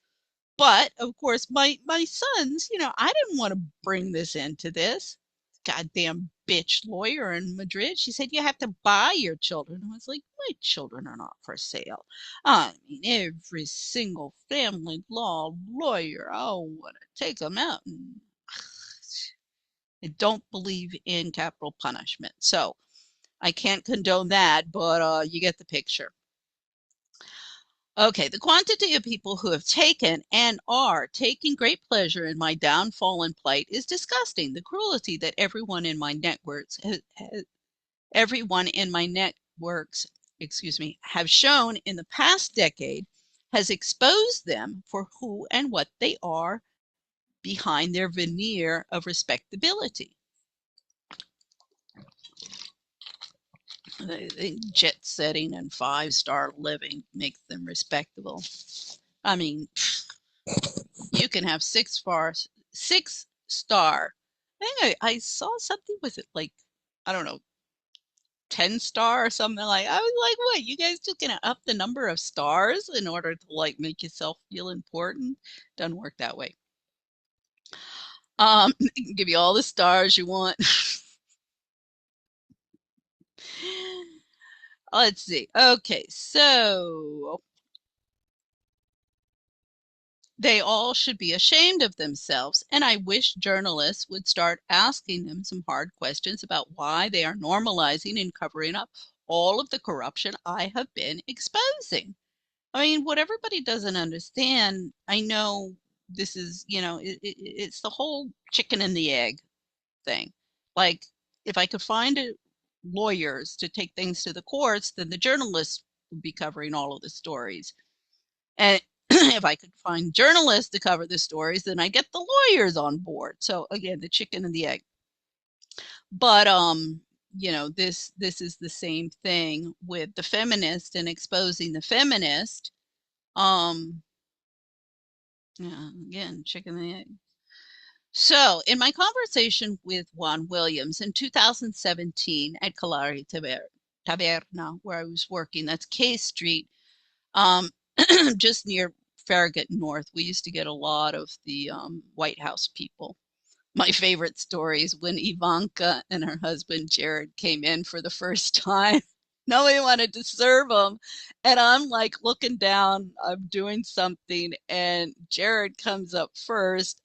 Speaker 1: But of course, my sons, I didn't want to bring this into this. Goddamn bitch lawyer in Madrid. She said you have to buy your children. I was like, my children are not for sale. I mean, every single family law lawyer, I want to take them out. And I don't believe in capital punishment. So I can't condone that, but you get the picture. Okay, the quantity of people who have taken and are taking great pleasure in my downfall and plight is disgusting. The cruelty that everyone in my networks, have shown in the past decade has exposed them for who and what they are behind their veneer of respectability. Jet setting and five-star living makes them respectable. I mean, you can have six star. I think I saw something with it like, I don't know, 10-star or something. Like, I was like, what, you guys just gonna up the number of stars in order to like make yourself feel important? Doesn't work that way. It can give you all the stars you want. Let's see. Okay, so they all should be ashamed of themselves, and I wish journalists would start asking them some hard questions about why they are normalizing and covering up all of the corruption I have been exposing. I mean, what everybody doesn't understand, I know this is, it's the whole chicken and the egg thing. Like, if I could find lawyers to take things to the courts, then the journalists would be covering all of the stories. And if I could find journalists to cover the stories, then I get the lawyers on board. So again, the chicken and the egg. But this is the same thing with the feminist and exposing the feminist. Um, yeah, again, chicken and egg. So, in my conversation with Juan Williams in 2017 at Calari Taberna, where I was working, that's K Street, um, just near Farragut North, we used to get a lot of the White House people. My favorite story is when Ivanka and her husband Jared came in for the first time. Nobody wanted to serve them. And I'm like looking down, I'm doing something, and Jared comes up first.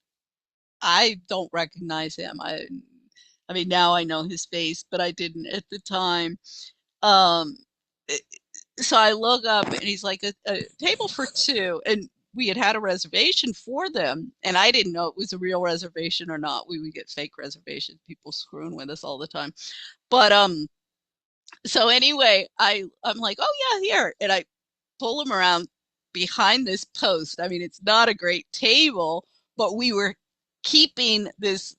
Speaker 1: I don't recognize him. I mean, now I know his face, but I didn't at the time. Um, eh, so I look up and he's like a table for two, and we had had a reservation for them, and I didn't know it was a real reservation or not. We would get fake reservations, people screwing with us all the time. But so anyway, I'm like, oh yeah, here, and I pull him around behind this post. I mean, it's not a great table, but we were keeping this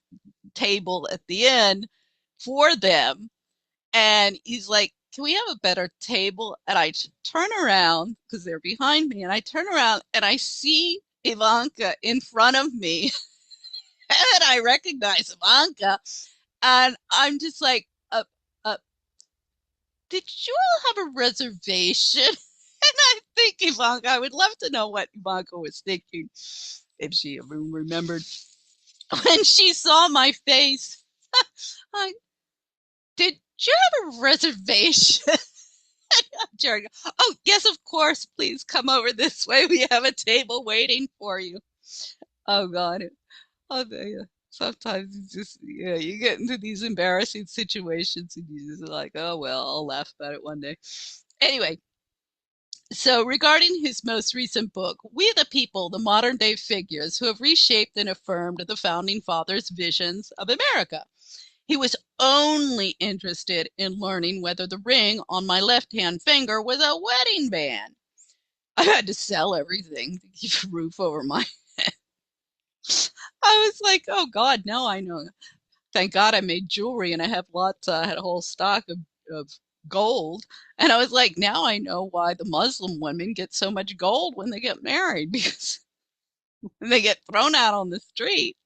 Speaker 1: table at the end for them. And he's like, can we have a better table? And I turn around because they're behind me. And I turn around and I see Ivanka in front of me. And I recognize Ivanka. And I'm just like, uh, did you all have a reservation? And I think Ivanka, I would love to know what Ivanka was thinking if she remembered when she saw my face. I did you have a reservation? Jerry, oh, yes, of course. Please come over this way. We have a table waiting for you. Oh, God. Oh, yeah. Sometimes it's just, yeah, you get into these embarrassing situations and you just like, oh, well, I'll laugh about it one day. Anyway, so regarding his most recent book, We the People, the Modern Day Figures Who Have Reshaped and Affirmed the Founding Fathers' Visions of America. He was only interested in learning whether the ring on my left-hand finger was a wedding band. I had to sell everything to keep a roof over my head. I was like, oh God, now I know. Thank God I made jewelry and I have lots, I had a whole stock of gold. And I was like, now I know why the Muslim women get so much gold when they get married because when they get thrown out on the street.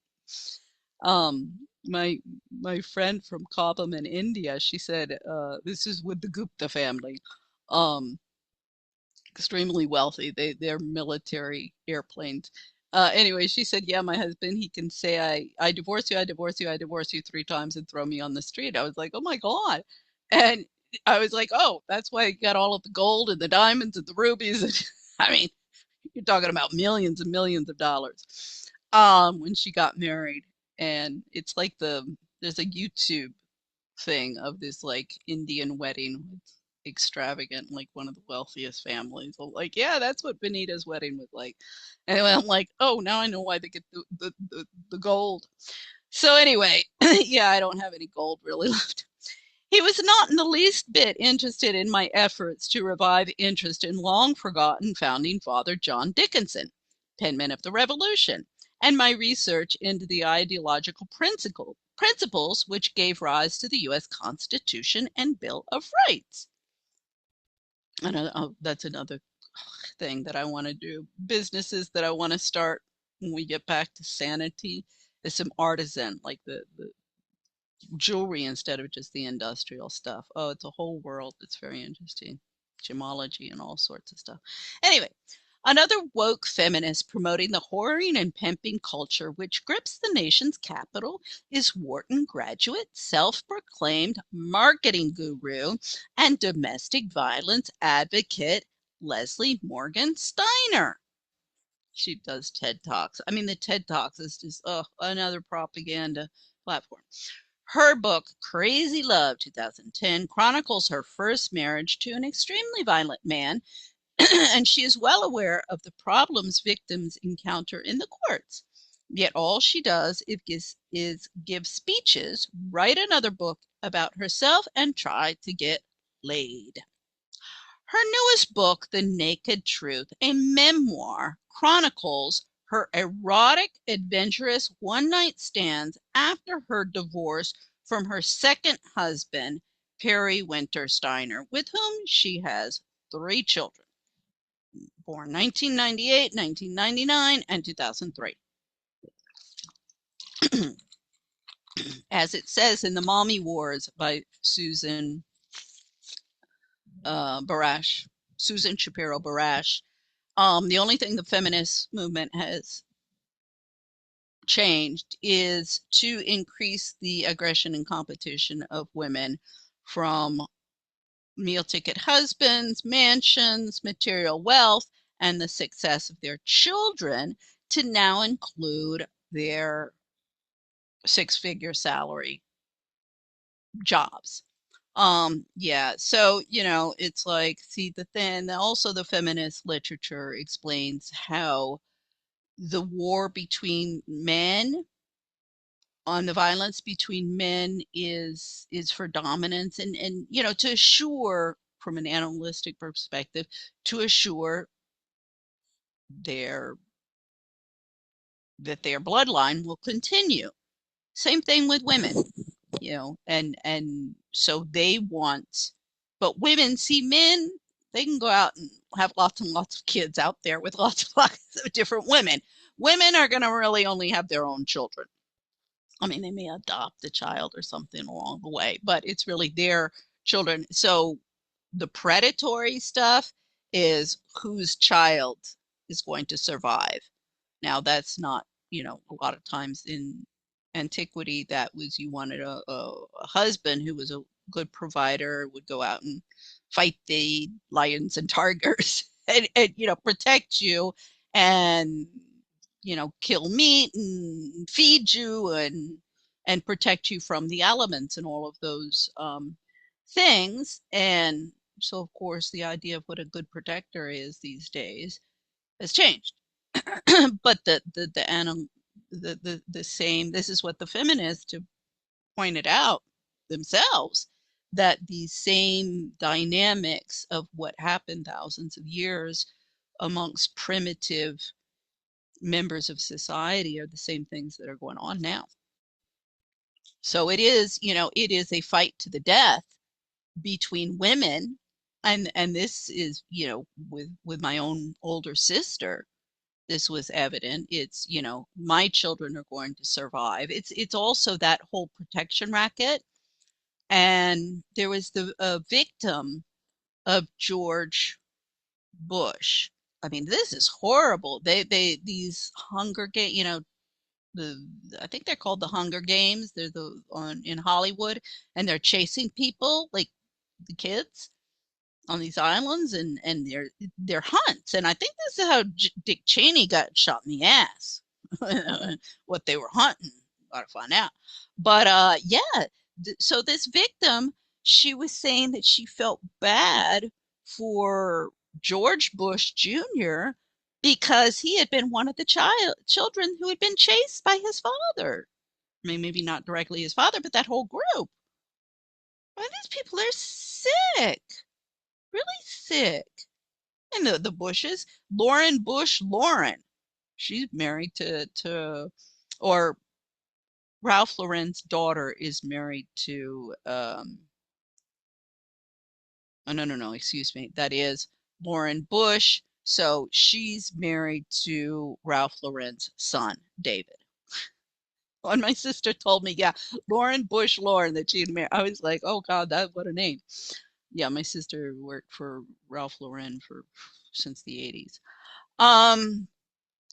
Speaker 1: My friend from Cobham in India, she said, this is with the Gupta family. Um, extremely wealthy. They're military airplanes. Anyway, she said, "Yeah, my husband, he can say I divorce you, I divorce you, I divorce you 3 times and throw me on the street." I was like, "Oh my God." And I was like, "Oh, that's why you got all of the gold and the diamonds and the rubies." And, I mean, you're talking about millions and millions of dollars. When she got married, and it's like there's a YouTube thing of this like Indian wedding with extravagant, like one of the wealthiest families. So, like, yeah, that's what Benita's wedding was like. And I'm like, oh, now I know why they get the gold. So anyway, yeah, I don't have any gold really left. He was not in the least bit interested in my efforts to revive interest in long forgotten founding father John Dickinson, penman of the Revolution, and my research into the ideological principles which gave rise to the U.S. Constitution and Bill of Rights. And that's another thing that I want to do. Businesses that I want to start when we get back to sanity is some artisan, like the jewelry instead of just the industrial stuff. Oh, it's a whole world. It's very interesting. Gemology and all sorts of stuff. Anyway, Another woke feminist promoting the whoring and pimping culture which grips the nation's capital is Wharton graduate, self-proclaimed marketing guru, and domestic violence advocate Leslie Morgan Steiner. She does TED Talks. I mean, the TED Talks is just another propaganda platform. Her book, Crazy Love 2010, chronicles her first marriage to an extremely violent man, and she is well aware of the problems victims encounter in the courts. Yet all she does is give speeches, write another book about herself, and try to get laid. Her newest book, The Naked Truth, a memoir, chronicles her erotic, adventurous one-night stands after her divorce from her second husband, Perry Winter Steiner, with whom she has 3 children, born 1998, 1999, and 2003. As it says in The Mommy Wars by Susan Barash, Susan Shapiro Barash, the only thing the feminist movement has changed is to increase the aggression and competition of women from meal ticket husbands, mansions, material wealth, and the success of their children to now include their 6-figure salary jobs. Yeah, so it's like, see, also the feminist literature explains how the war between men on the violence between men is for dominance, and to assure, from an animalistic perspective, to assure their that their bloodline will continue. Same thing with women, and so they want, but women see men, they can go out and have lots and lots of kids out there with lots and lots of different women. Women are going to really only have their own children. I mean, they may adopt a child or something along the way, but it's really their children. So the predatory stuff is whose child is going to survive. Now, that's not, a lot of times in antiquity, that was, you wanted a husband who was a good provider, would go out and fight the lions and tigers and protect you, and kill meat and feed you and protect you from the elements and all of those things. And so, of course, the idea of what a good protector is these days has changed. But the same, this is what the feminists have pointed out themselves, that these same dynamics of what happened thousands of years amongst primitive members of society are the same things that are going on now. So it is a fight to the death between women, and this is, with my own older sister, this was evident. It's, my children are going to survive. It's also that whole protection racket. And there was a victim of George Bush. I mean, this is horrible. These Hunger Games, the I think they're called the Hunger Games. They're the on in Hollywood, and they're chasing people, like the kids, on these islands, and they're hunts. And I think this is how Dick Cheney got shot in the ass. What they were hunting, gotta find out. But yeah, so this victim, she was saying that she felt bad for George Bush Jr. because he had been one of the children who had been chased by his father. I mean, maybe not directly his father, but that whole group. I mean, these people are sick, really sick. And the Bushes, Lauren Bush Lauren, she's married to or Ralph Lauren's daughter is married to oh, no, excuse me, that is Lauren Bush. So she's married to Ralph Lauren's son, David. When my sister told me, yeah, Lauren Bush Lauren, that she'd married, I was like, oh God, what a name. Yeah, my sister worked for Ralph Lauren since the 80s.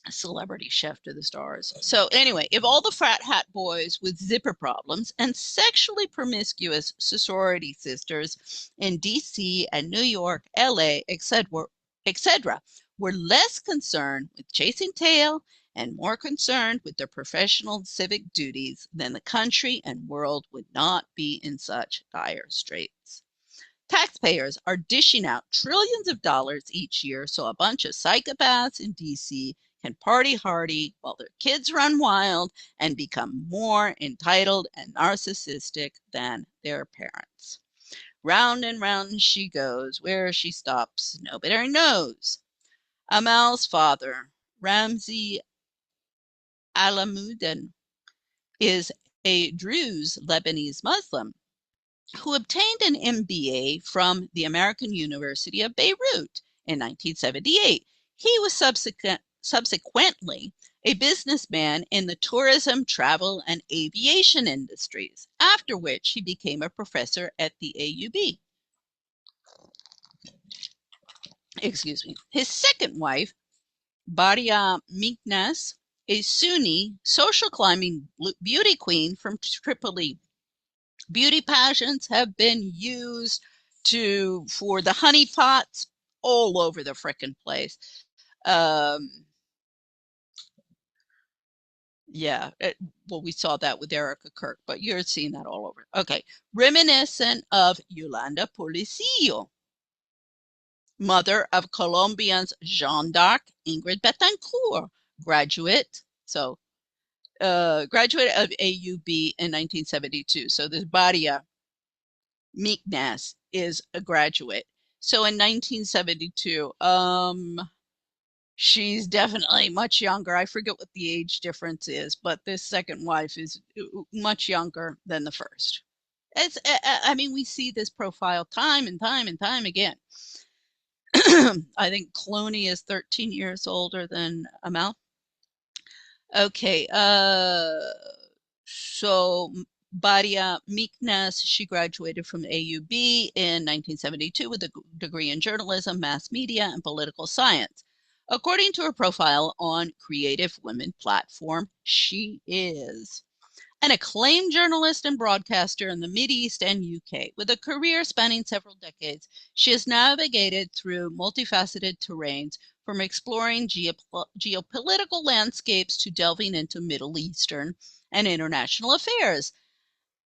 Speaker 1: Celebrity chef to the stars. So anyway, if all the frat hat boys with zipper problems and sexually promiscuous sorority sisters in DC and New York, LA, etc., were less concerned with chasing tail and more concerned with their professional civic duties, then the country and world would not be in such dire straits. Taxpayers are dishing out trillions of dollars each year so a bunch of psychopaths in DC can party hardy while their kids run wild and become more entitled and narcissistic than their parents. Round and round she goes, where she stops, nobody knows. Amal's father, Ramzi Alamuddin, is a Druze Lebanese Muslim who obtained an MBA from the American University of Beirut in 1978. He was subsequently a businessman in the tourism, travel, and aviation industries, after which he became a professor at the AUB. Excuse me. His second wife, Baria Miknas, a Sunni social climbing beauty queen from Tripoli. Beauty pageants have been used for the honeypots all over the frickin' place. Yeah, well, we saw that with Erica Kirk, but you're seeing that all over. Okay, reminiscent of Yolanda Policio, mother of Colombians Jean d'Arc, Ingrid Betancourt, graduate. So, graduate of AUB in 1972. So this Badia Meekness is a graduate. So in 1972, she's definitely much younger. I forget what the age difference is, but this second wife is much younger than the first. I mean, we see this profile time and time and time again. I think Clooney is 13 years older than Amal. Okay, so Badia Meekness, she graduated from AUB in 1972 with a degree in journalism, mass media, and political science. According to her profile on Creative Women platform, she is an acclaimed journalist and broadcaster in the Mideast and UK. With a career spanning several decades, she has navigated through multifaceted terrains, from exploring geopolitical landscapes to delving into Middle Eastern and international affairs.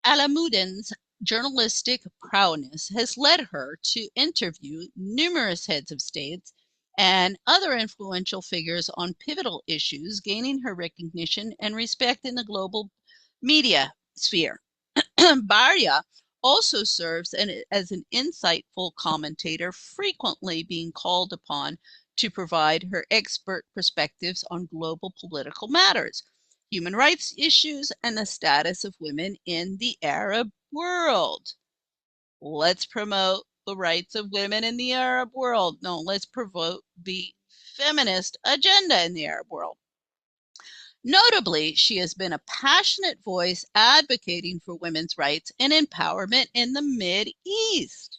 Speaker 1: Alamuddin's journalistic prowess has led her to interview numerous heads of states and other influential figures on pivotal issues, gaining her recognition and respect in the global media sphere. Barya also serves as an insightful commentator, frequently being called upon to provide her expert perspectives on global political matters, human rights issues, and the status of women in the Arab world. Let's promote the rights of women in the Arab world. No, let's promote the feminist agenda in the Arab world. Notably, she has been a passionate voice advocating for women's rights and empowerment in the Mideast.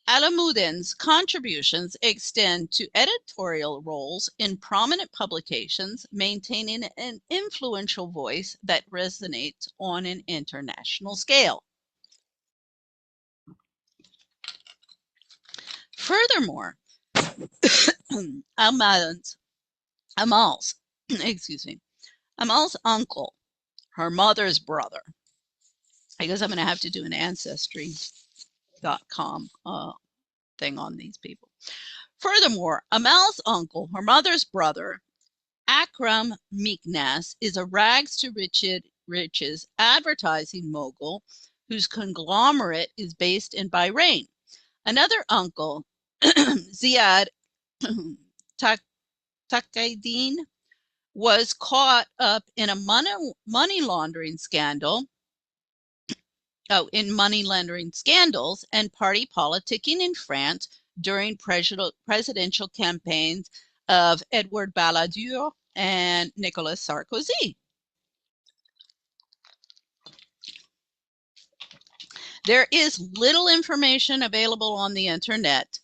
Speaker 1: Alamuddin's contributions extend to editorial roles in prominent publications, maintaining an influential voice that resonates on an international scale. Furthermore, Amal's, excuse me, Amal's uncle, her mother's brother. I guess I'm going to have to do an ancestry.com thing on these people. Furthermore, Amal's uncle, her mother's brother, Akram Meeknas, is a rags to riches advertising mogul whose conglomerate is based in Bahrain. Another uncle, Ziad Taqaddin, was caught up in a money laundering scandal. In money laundering scandals and party politicking in France during presidential campaigns of Edouard Balladur and Nicolas Sarkozy. There is little information available on the internet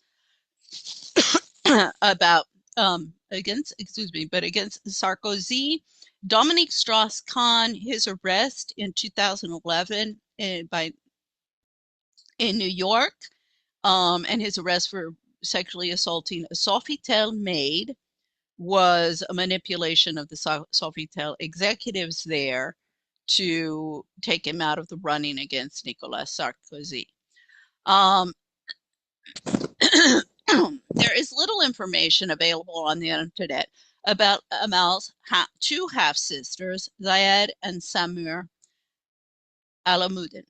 Speaker 1: about against Sarkozy. Dominique Strauss-Kahn, his arrest in 2011 in New York, and his arrest for sexually assaulting a Sofitel maid was a manipulation of the Sofitel executives there to take him out of the running against Nicolas Sarkozy. Um, there is little information available on the internet about Amal's two half-sisters, Zayed and Samir Alamuddin,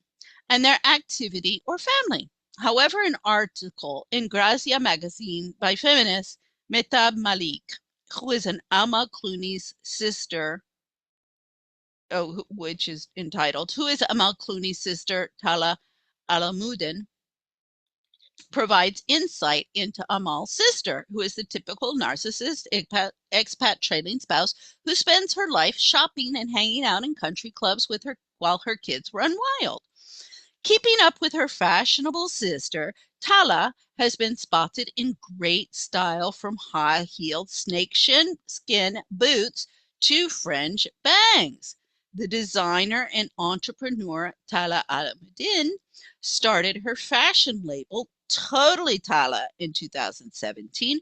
Speaker 1: and their activity or family. However, an article in Grazia magazine by feminist Mehtab Malik, who is an Amal Clooney's sister, which is entitled, Who is Amal Clooney's Sister, Tala Alamuddin, provides insight into Amal's sister, who is the typical narcissist expat trailing spouse who spends her life shopping and hanging out in country clubs with her while her kids run wild. Keeping up with her fashionable sister, Tala has been spotted in great style from high-heeled snakeskin boots to fringe bangs. The designer and entrepreneur Tala Alamuddin started her fashion label Totally Tala in 2017.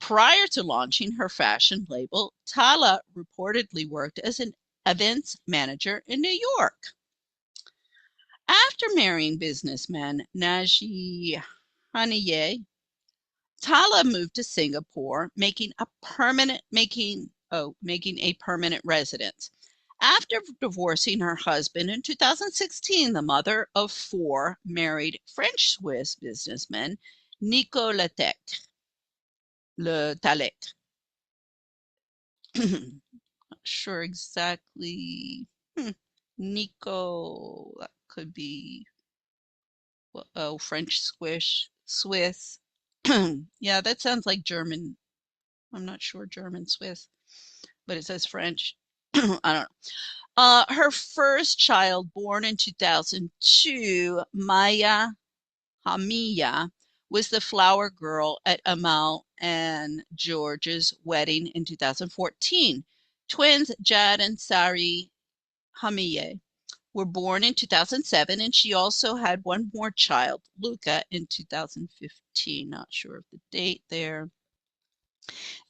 Speaker 1: Prior to launching her fashion label, Tala reportedly worked as an events manager in New York. After marrying businessman Naji Haniyeh, Tala moved to Singapore, making a permanent residence. After divorcing her husband in 2016, the mother of four married French-Swiss businessman Nico Le Talec. Not sure exactly. Nico, that could be French Swiss. Yeah, that sounds like German. I'm not sure German Swiss, but it says French. I don't know. Her first child, born in 2002, Maya Hamiya, was the flower girl at Amal and George's wedding in 2014. Twins Jad and Sari Hamiye were born in 2007, and she also had one more child, Luca, in 2015. Not sure of the date there.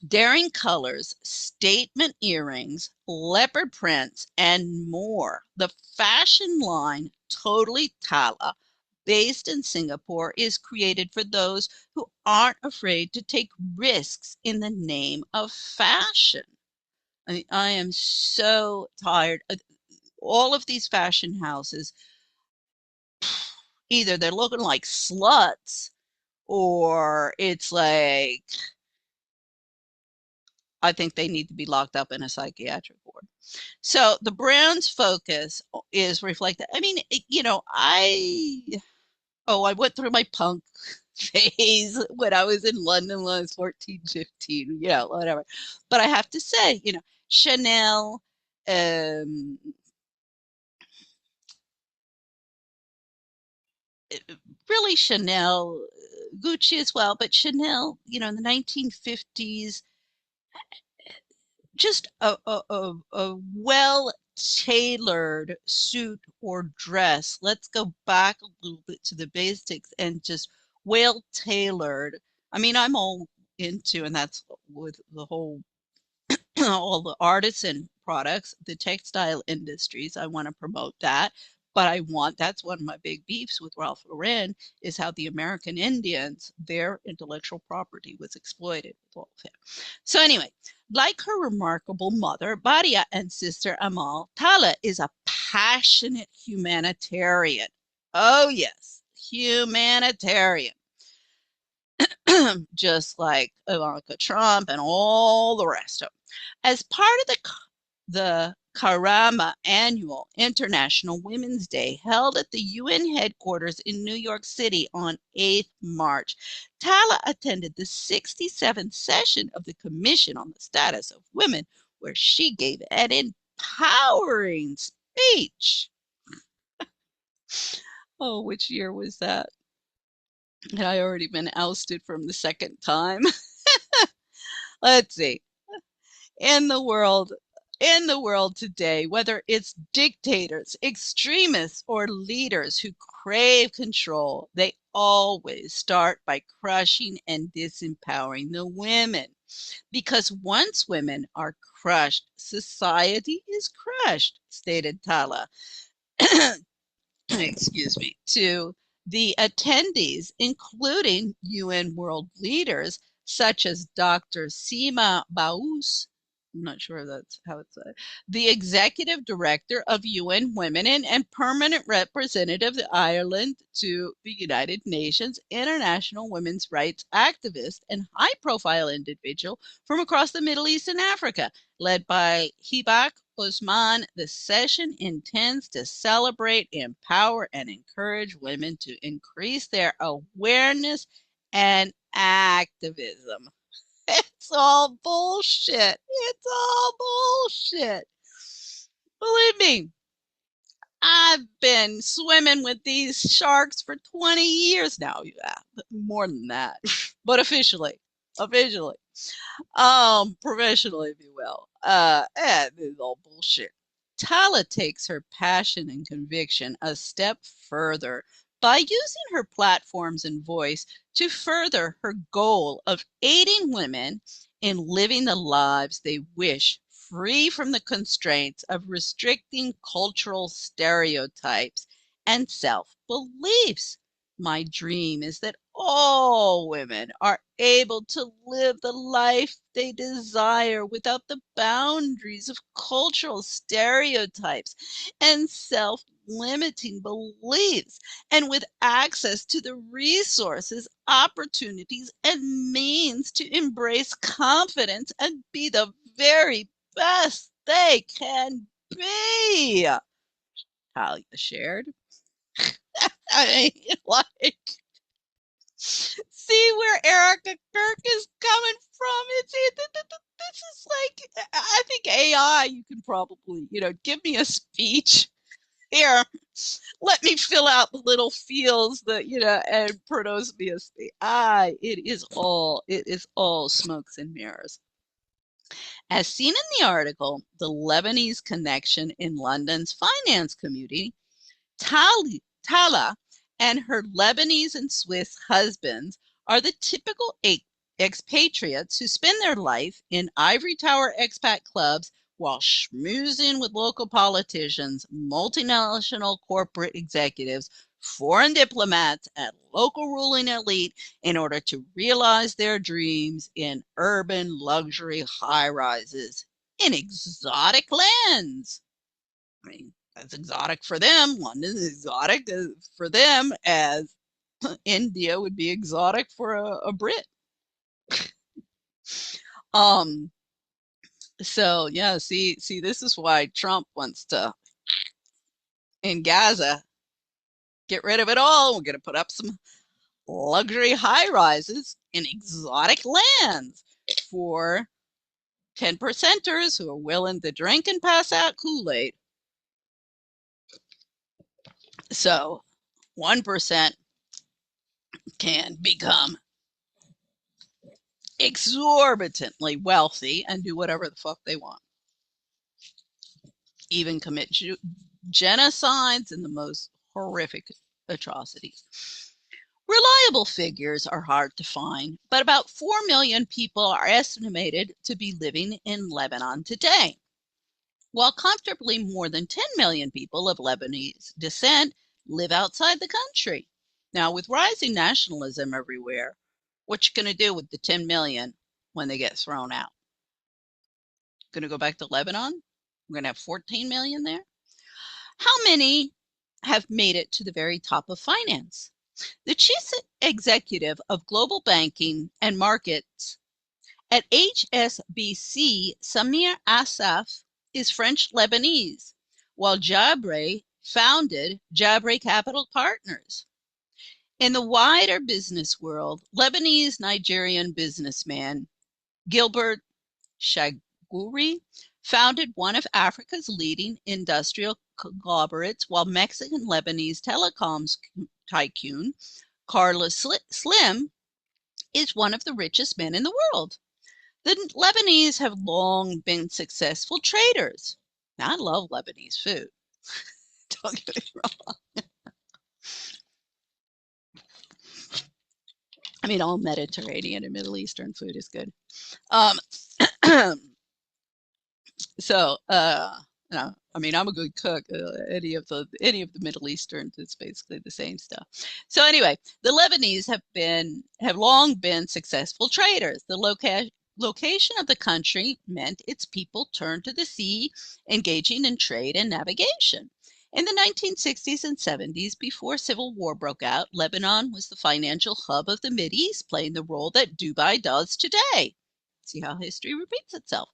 Speaker 1: Daring colors, statement earrings, leopard prints, and more. The fashion line Totally Tala, based in Singapore, is created for those who aren't afraid to take risks in the name of fashion. I mean, I am so tired. All of these fashion houses, either they're looking like sluts or it's like I think they need to be locked up in a psychiatric ward. So the brand's focus is reflected. I mean, I went through my punk phase when I was in London when I was 14, 15, whatever. But I have to say, Chanel, um, really Chanel, Gucci as well, but Chanel, in the 1950s, just a well tailored suit or dress. Let's go back a little bit to the basics and just well tailored. I mean, I'm all into, and that's with the whole all the artisan products, the textile industries. I want to promote that. But that's one of my big beefs with Ralph Lauren is how the American Indians, their intellectual property was exploited. So anyway, like her remarkable mother, Badia, and sister Amal, Tala is a passionate humanitarian. Oh yes, humanitarian. Just like Ivanka Trump and all the rest of them. As part of the Karama Annual International Women's Day held at the UN headquarters in New York City on 8th March, Tala attended the 67th session of the Commission on the Status of Women, where she gave an empowering speech. Oh, which year was that? Had I already been ousted from the second time? Let's see. In the world, in the world today, whether it's dictators, extremists, or leaders who crave control, they always start by crushing and disempowering the women. Because once women are crushed, society is crushed, stated Tala. Excuse me, to the attendees, including UN world leaders such as Dr. Sima Baous. I'm not sure if that's how it's said. The executive director of UN Women and permanent representative of Ireland to the United Nations, international women's rights activist, and high profile individual from across the Middle East and Africa, led by Hibak Osman. The session intends to celebrate, empower, and encourage women to increase their awareness and activism. It's all bullshit. It's all bullshit. Believe me, I've been swimming with these sharks for 20 years now. Yeah, more than that, but officially. Professionally, if you will. This is all bullshit. Tala takes her passion and conviction a step further by using her platforms and voice to further her goal of aiding women in living the lives they wish, free from the constraints of restricting cultural stereotypes and self beliefs. My dream is that all women are able to live the life they desire without the boundaries of cultural stereotypes and self limiting beliefs, and with access to the resources, opportunities, and means to embrace confidence and be the very best they can be. Talia shared. I mean, like, see where Erica Kirk is coming from. This is like, I think AI, you can probably, give me a speech here. Let me fill out the little fields that, and produce me a speech. It is all smokes and mirrors. As seen in the article, the Lebanese connection in London's finance community, Tala and her Lebanese and Swiss husbands are the typical expatriates who spend their life in ivory tower expat clubs while schmoozing with local politicians, multinational corporate executives, foreign diplomats, and local ruling elite in order to realize their dreams in urban luxury high rises in exotic lands. I mean, that's exotic for them. London is exotic for them, as India would be exotic for a Brit. Um, so yeah, see, this is why Trump wants to in Gaza get rid of it all. We're gonna put up some luxury high rises in exotic lands for 10 percenters who are willing to drink and pass out Kool-Aid. So 1% can become exorbitantly wealthy and do whatever the fuck they want, even commit genocides and the most horrific atrocities. Reliable figures are hard to find, but about 4 million people are estimated to be living in Lebanon today, while comfortably more than 10 million people of Lebanese descent live outside the country. Now, with rising nationalism everywhere, what you going to do with the 10 million when they get thrown out? Going to go back to Lebanon? We're going to have 14 million there? How many have made it to the very top of finance? The chief executive of global banking and markets at HSBC, Samir Asaf, is French Lebanese, while Jabre founded Jabre Capital Partners. In the wider business world, Lebanese Nigerian businessman Gilbert Shaguri founded one of Africa's leading industrial conglomerates, while Mexican Lebanese telecoms tycoon Carlos Slim is one of the richest men in the world. The Lebanese have long been successful traders. Now, I love Lebanese food. Don't get me wrong. I mean, all Mediterranean and Middle Eastern food is good. Um, so, no, I mean, I'm a good cook. Any of the Middle Easterns, it's basically the same stuff. So anyway, the Lebanese have long been successful traders. The location of the country meant its people turned to the sea, engaging in trade and navigation. In the 1960s and 70s, before civil war broke out, Lebanon was the financial hub of the Mideast, playing the role that Dubai does today. See how history repeats itself.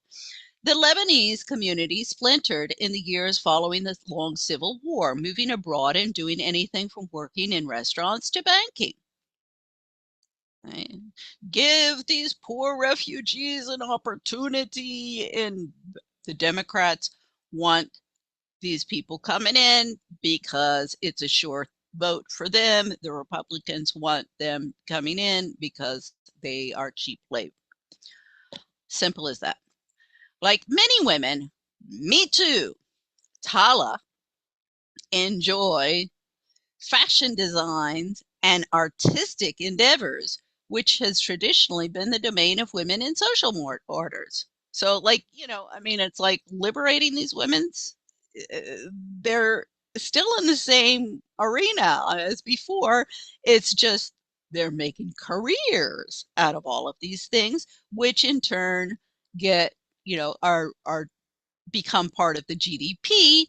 Speaker 1: The Lebanese community splintered in the years following the long civil war, moving abroad and doing anything from working in restaurants to banking. Right? Give these poor refugees an opportunity, and the Democrats want these people coming in because it's a sure vote for them. The Republicans want them coming in because they are cheap labor. Simple as that. Like many women, me too, Tala, enjoy fashion designs and artistic endeavors, which has traditionally been the domain of women in social orders. So, like, I mean, it's like liberating these women's, uh, they're still in the same arena as before. It's just they're making careers out of all of these things, which in turn get, are become part of the GDP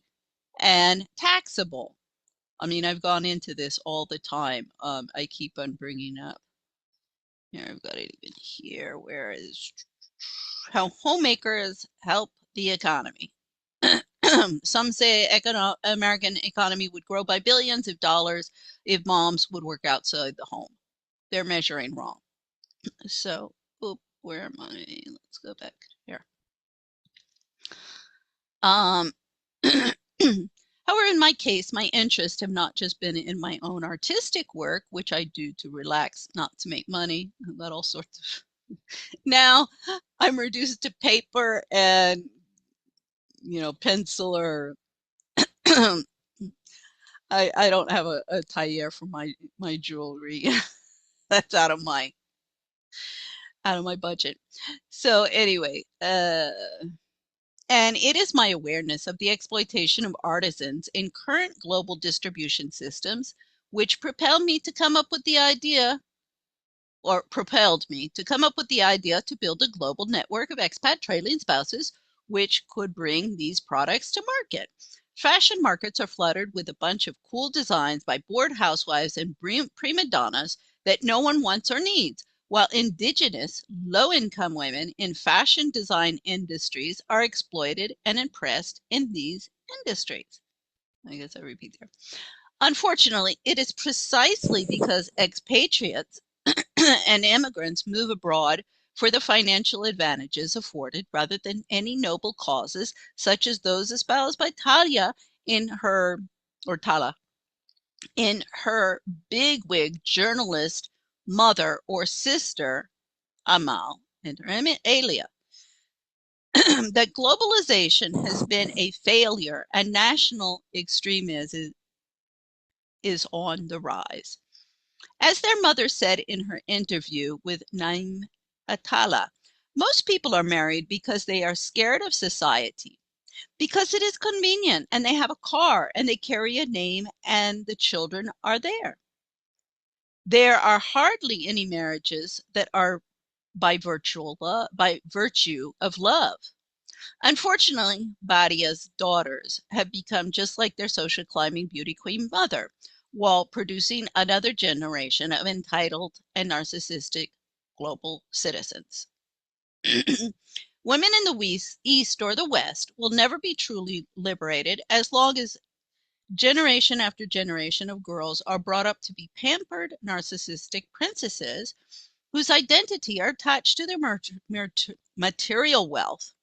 Speaker 1: and taxable. I mean, I've gone into this all the time. I keep on bringing up. Here, I've got it even here. Where is how homemakers help the economy? Some say American economy would grow by billions of dollars if moms would work outside the home. They're measuring wrong. So, where am I? Let's go back here. Um, However, in my case, my interests have not just been in my own artistic work, which I do to relax, not to make money, but all sorts of. Now I'm reduced to paper and, pencil or I don't have a tailleur for my jewelry. That's out of my budget. So anyway, and it is my awareness of the exploitation of artisans in current global distribution systems which propelled me to come up with the idea to build a global network of expat trailing spouses which could bring these products to market. Fashion markets are flooded with a bunch of cool designs by bored housewives and prima donnas that no one wants or needs, while indigenous, low-income women in fashion design industries are exploited and impressed in these industries. I guess I repeat there. Unfortunately, it is precisely because expatriates and immigrants move abroad for the financial advantages afforded rather than any noble causes, such as those espoused by Talia Tala, in her bigwig journalist mother or sister, Amal, and her Alia, that globalization has been a failure and national extremism is on the rise. As their mother said in her interview with Naim Atala, most people are married because they are scared of society, because it is convenient and they have a car and they carry a name and the children are there. There are hardly any marriages that are by virtue of love. Unfortunately, Badia's daughters have become just like their social climbing beauty queen mother, while producing another generation of entitled and narcissistic global citizens. Women in the East or the West will never be truly liberated as long as generation after generation of girls are brought up to be pampered, narcissistic princesses whose identity are attached to their material wealth,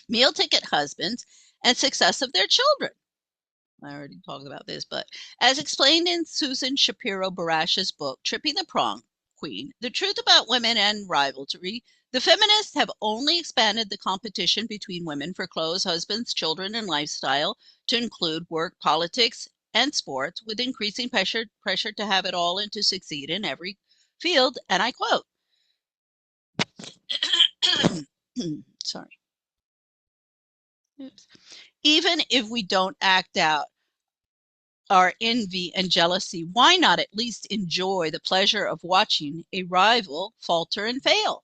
Speaker 1: meal ticket husbands, and success of their children. I already talked about this, but as explained in Susan Shapiro Barash's book, Tripping the Prom Queen, the truth about women and rivalry, The feminists have only expanded the competition between women for clothes, husbands, children, and lifestyle to include work, politics, and sports, with increasing pressure to have it all and to succeed in every field. And I quote, sorry. Oops. Even if we don't act out our envy and jealousy, why not at least enjoy the pleasure of watching a rival falter and fail?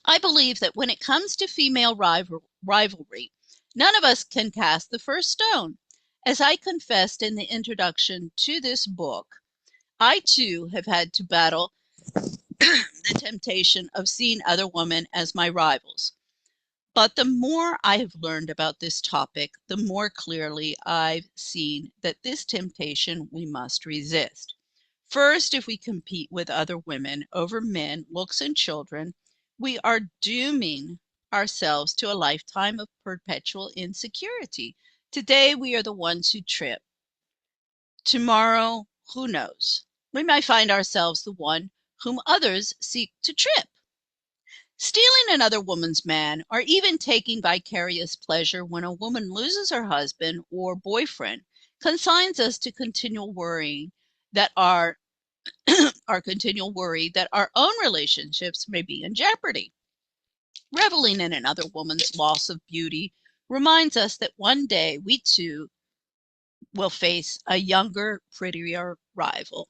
Speaker 1: I believe that when it comes to female rivalry, none of us can cast the first stone. As I confessed in the introduction to this book, I too have had to battle the temptation of seeing other women as my rivals. But the more I have learned about this topic, the more clearly I've seen that this temptation we must resist. First, if we compete with other women over men, looks, and children, we are dooming ourselves to a lifetime of perpetual insecurity. Today, we are the ones who trip. Tomorrow, who knows? We might find ourselves the one whom others seek to trip. Stealing another woman's man, or even taking vicarious pleasure when a woman loses her husband or boyfriend, consigns us to continual worrying that our continual worry that our own relationships may be in jeopardy. Reveling in another woman's loss of beauty reminds us that one day we too will face a younger, prettier rival.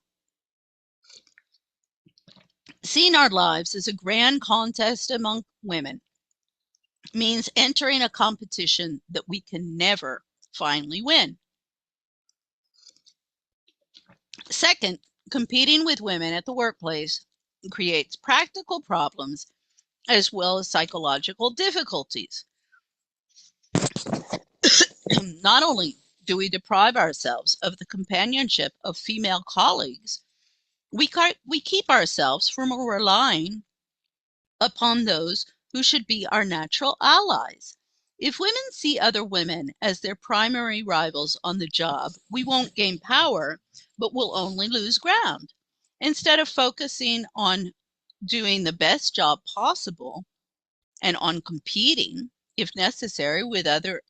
Speaker 1: Seeing our lives as a grand contest among women means entering a competition that we can never finally win. Second, competing with women at the workplace creates practical problems as well as psychological difficulties. Not only do we deprive ourselves of the companionship of female colleagues, we keep ourselves from relying upon those who should be our natural allies. If women see other women as their primary rivals on the job, we won't gain power, but we'll only lose ground. Instead of focusing on doing the best job possible and on competing, if necessary, with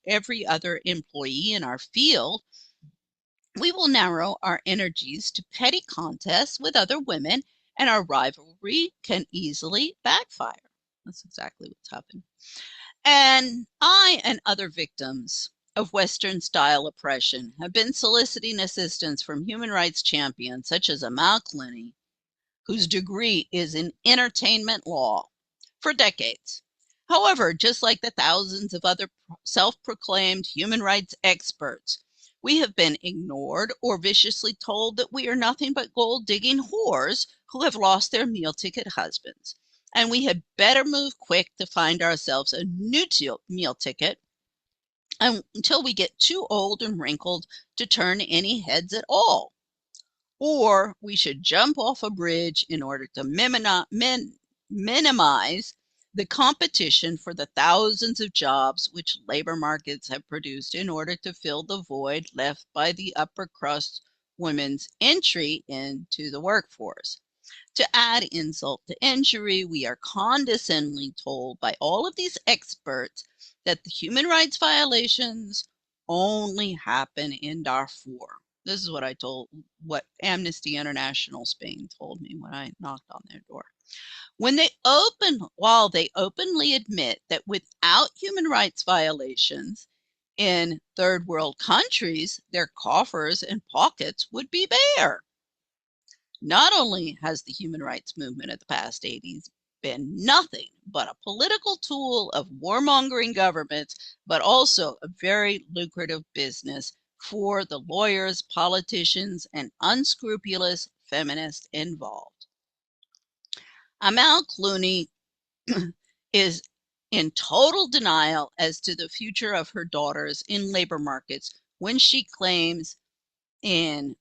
Speaker 1: every other employee in our field, we will narrow our energies to petty contests with other women, and our rivalry can easily backfire. That's exactly what's happened. And I and other victims of Western-style oppression have been soliciting assistance from human rights champions such as Amal Clooney, whose degree is in entertainment law, for decades. However, just like the thousands of other self-proclaimed human rights experts, we have been ignored or viciously told that we are nothing but gold-digging whores who have lost their meal ticket husbands, and we had better move quick to find ourselves a new meal ticket until we get too old and wrinkled to turn any heads at all. Or we should jump off a bridge in order to minimize the competition for the thousands of jobs which labor markets have produced in order to fill the void left by the upper crust women's entry into the workforce. To add insult to injury, we are condescendingly told by all of these experts that the human rights violations only happen in Darfur. This is what Amnesty International Spain told me when I knocked on their door. While they openly admit that without human rights violations in third world countries, their coffers and pockets would be bare. Not only has the human rights movement of the past 80s been nothing but a political tool of warmongering governments, but also a very lucrative business for the lawyers, politicians, and unscrupulous feminists involved. Amal Clooney is in total denial as to the future of her daughters in labor markets when she claims in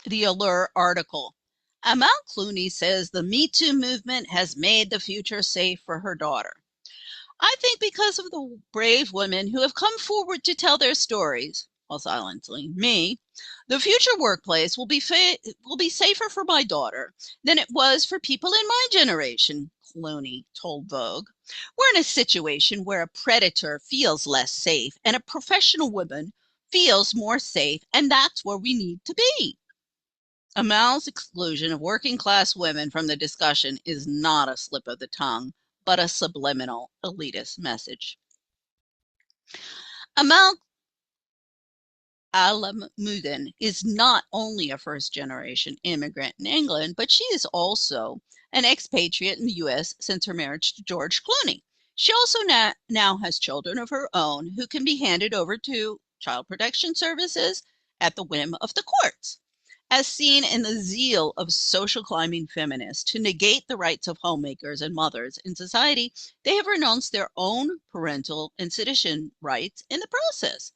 Speaker 1: the Allure article, Amal Clooney says the Me Too movement has made the future safe for her daughter. I think because of the brave women who have come forward to tell their stories, while silencing me. The future workplace will be safer for my daughter than it was for people in my generation, Clooney told Vogue. We're in a situation where a predator feels less safe and a professional woman feels more safe, and that's where we need to be. Amal's exclusion of working class women from the discussion is not a slip of the tongue, but a subliminal elitist message. Amal Alamuddin is not only a first-generation immigrant in England, but she is also an expatriate in the U.S. since her marriage to George Clooney. She also now has children of her own who can be handed over to child protection services at the whim of the courts. As seen in the zeal of social climbing feminists to negate the rights of homemakers and mothers in society, they have renounced their own parental and citizen rights in the process.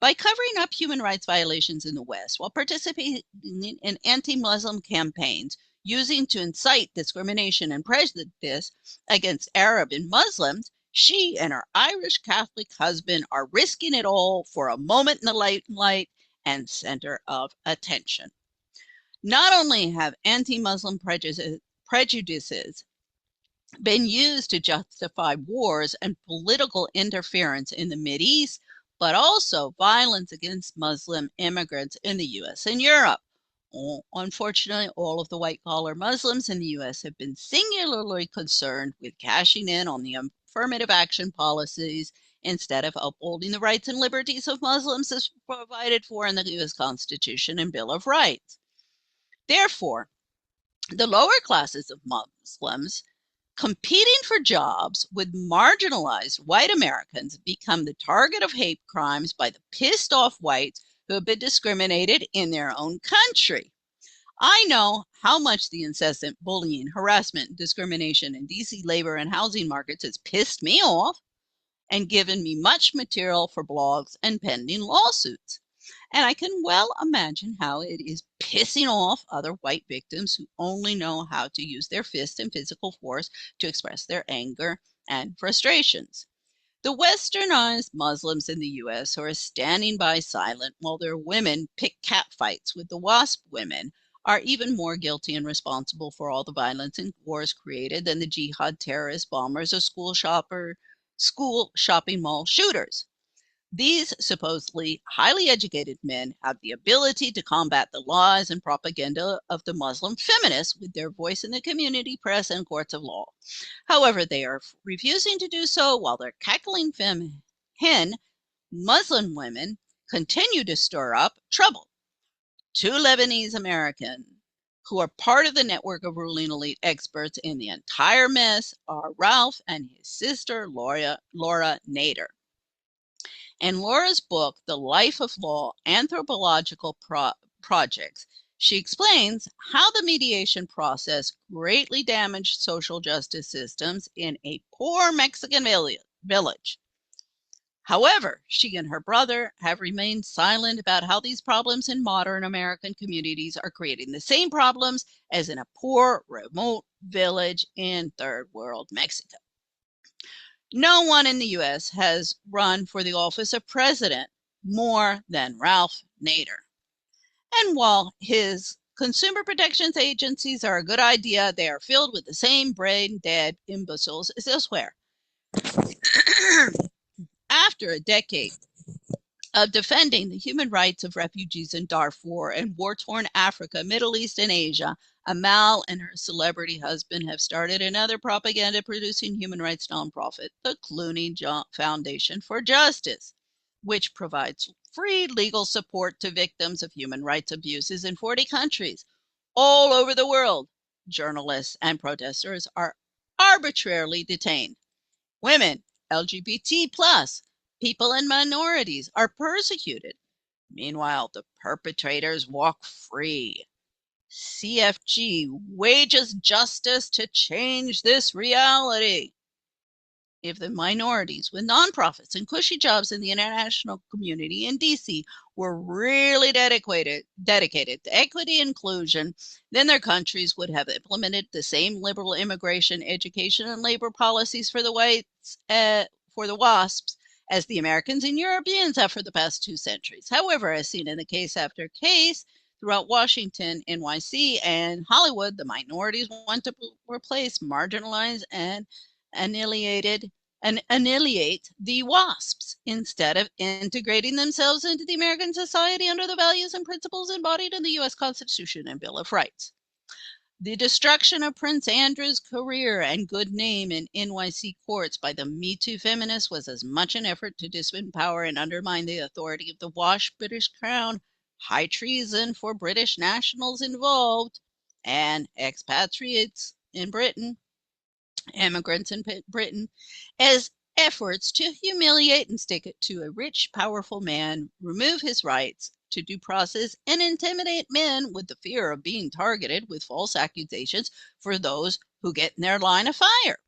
Speaker 1: By covering up human rights violations in the West while participating in anti-Muslim campaigns using to incite discrimination and prejudice against Arab and Muslims, she and her Irish Catholic husband are risking it all for a moment in the limelight and center of attention. Not only have anti-Muslim prejudices been used to justify wars and political interference in the Mideast, but also violence against Muslim immigrants in the U.S. and Europe. Unfortunately, all of the white-collar Muslims in the U.S. have been singularly concerned with cashing in on the affirmative action policies instead of upholding the rights and liberties of Muslims as provided for in the U.S. Constitution and Bill of Rights. Therefore, the lower classes of Muslims competing for jobs with marginalized white Americans become the target of hate crimes by the pissed off whites who have been discriminated in their own country. I know how much the incessant bullying, harassment, and discrimination in DC labor and housing markets has pissed me off and given me much material for blogs and pending lawsuits. And I can well imagine how it is pissing off other white victims who only know how to use their fists and physical force to express their anger and frustrations. The westernized Muslims in the U.S. who are standing by silent while their women pick catfights with the WASP women are even more guilty and responsible for all the violence and wars created than the jihad terrorist bombers or school shopping mall shooters. These supposedly highly educated men have the ability to combat the lies and propaganda of the Muslim feminists with their voice in the community, press, and courts of law. However, they are refusing to do so while their cackling hen Muslim women continue to stir up trouble. Two Lebanese Americans who are part of the network of ruling elite experts in the entire mess are Ralph and his sister Laura Nader. In Laura's book, The Life of Law, Anthropological Projects, she explains how the mediation process greatly damaged social justice systems in a poor Mexican village. However, she and her brother have remained silent about how these problems in modern American communities are creating the same problems as in a poor, remote village in third world Mexico. No one in the U.S. has run for the office of president more than Ralph Nader. And while his consumer protections agencies are a good idea, they are filled with the same brain-dead imbeciles as elsewhere. After a decade of defending the human rights of refugees in Darfur and war-torn Africa, Middle East, and Asia, Amal and her celebrity husband have started another propaganda-producing human rights nonprofit, the Clooney Foundation for Justice, which provides free legal support to victims of human rights abuses in 40 countries. All over the world, journalists and protesters are arbitrarily detained. Women, LGBT+, people and minorities are persecuted. Meanwhile, the perpetrators walk free. CFG wages justice to change this reality. If the minorities with nonprofits and cushy jobs in the international community in DC were really dedicated to equity and inclusion, then their countries would have implemented the same liberal immigration, education, and labor policies for the whites, for the WASPs as the Americans and Europeans have for the past 2 centuries. However, as seen in the case after case throughout Washington, NYC, and Hollywood, the minorities want to replace, marginalize, and annihilate the WASPs instead of integrating themselves into the American society under the values and principles embodied in the U.S. Constitution and Bill of Rights. The destruction of Prince Andrew's career and good name in NYC courts by the Me Too feminists was as much an effort to disempower and undermine the authority of the WASH British Crown, high treason for British nationals involved, and expatriates in Britain, immigrants in Britain, as efforts to humiliate and stick it to a rich, powerful man, remove his rights to due process, and intimidate men with the fear of being targeted with false accusations for those who get in their line of fire.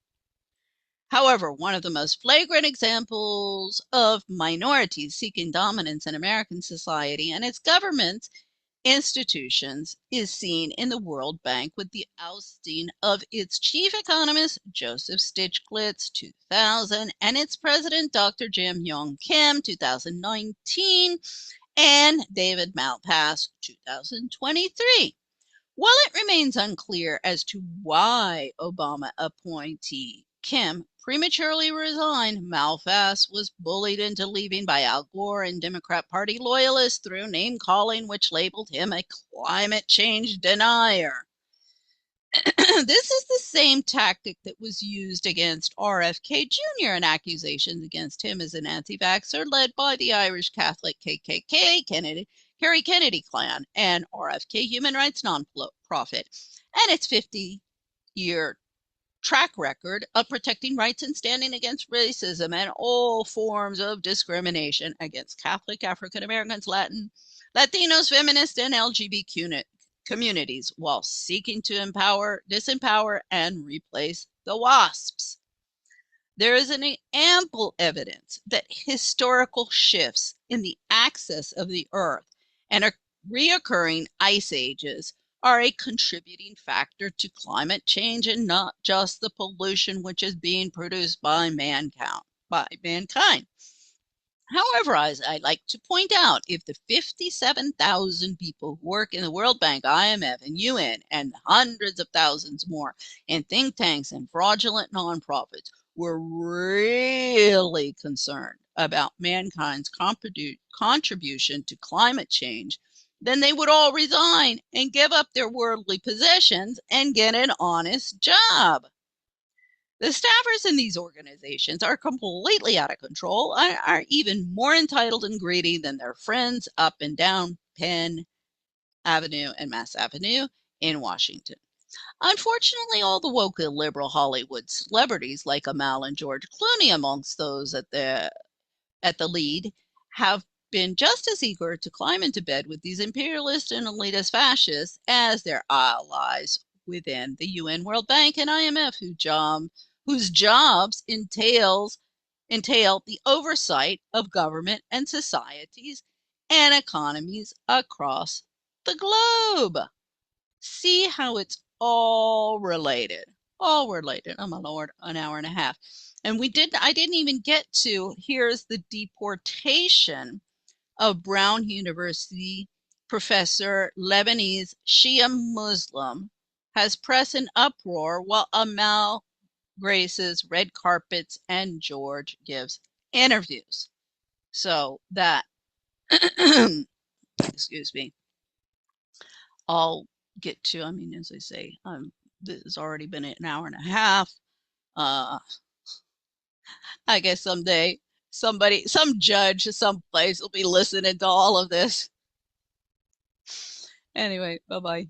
Speaker 1: However, one of the most flagrant examples of minorities seeking dominance in American society and its government institutions is seen in the World Bank with the ousting of its chief economist, Joseph Stiglitz, 2000, and its president, Dr. Jim Yong Kim, 2019, and David Malpass, 2023. While it remains unclear as to why Obama appointee Kim prematurely resigned, Malpass was bullied into leaving by Al Gore and Democrat Party loyalists through name-calling, which labeled him a climate change denier. This is the same tactic that was used against RFK Jr. in accusations against him as an anti-vaxxer led by the Irish Catholic KKK, Kerry Kennedy clan, and RFK Human Rights Nonprofit, and its 50-year track record of protecting rights and standing against racism and all forms of discrimination against Catholic, African Americans, Latinos, feminists, and LGBT communities while seeking to disempower, and replace the WASPs. There is an ample evidence that historical shifts in the axis of the Earth and reoccurring ice ages are a contributing factor to climate change and not just the pollution which is being produced by mankind. However, as I like to point out, if the 57,000 people who work in the World Bank, IMF, and UN, and hundreds of thousands more in think tanks and fraudulent nonprofits were really concerned about mankind's contribution to climate change, then they would all resign and give up their worldly possessions and get an honest job. The staffers in these organizations are completely out of control, are even more entitled and greedy than their friends up and down Penn Avenue and Mass Avenue in Washington. Unfortunately, all the woke liberal Hollywood celebrities like Amal and George Clooney, amongst those at the lead, have been just as eager to climb into bed with these imperialist and elitist fascists as their allies within the UN, World Bank, and IMF, whose jobs entail the oversight of government and societies and economies across the globe. See how it's all related. All related. Oh my Lord, an hour and a half. And I didn't even get to, here's the deportation of Brown University professor, Lebanese Shia Muslim, has press in uproar while Amal graces red carpets and George gives interviews. So that, excuse me, I'll get to, as I say, this has already been an hour and a half. I guess someday some judge someplace will be listening to all of this. Anyway, bye-bye.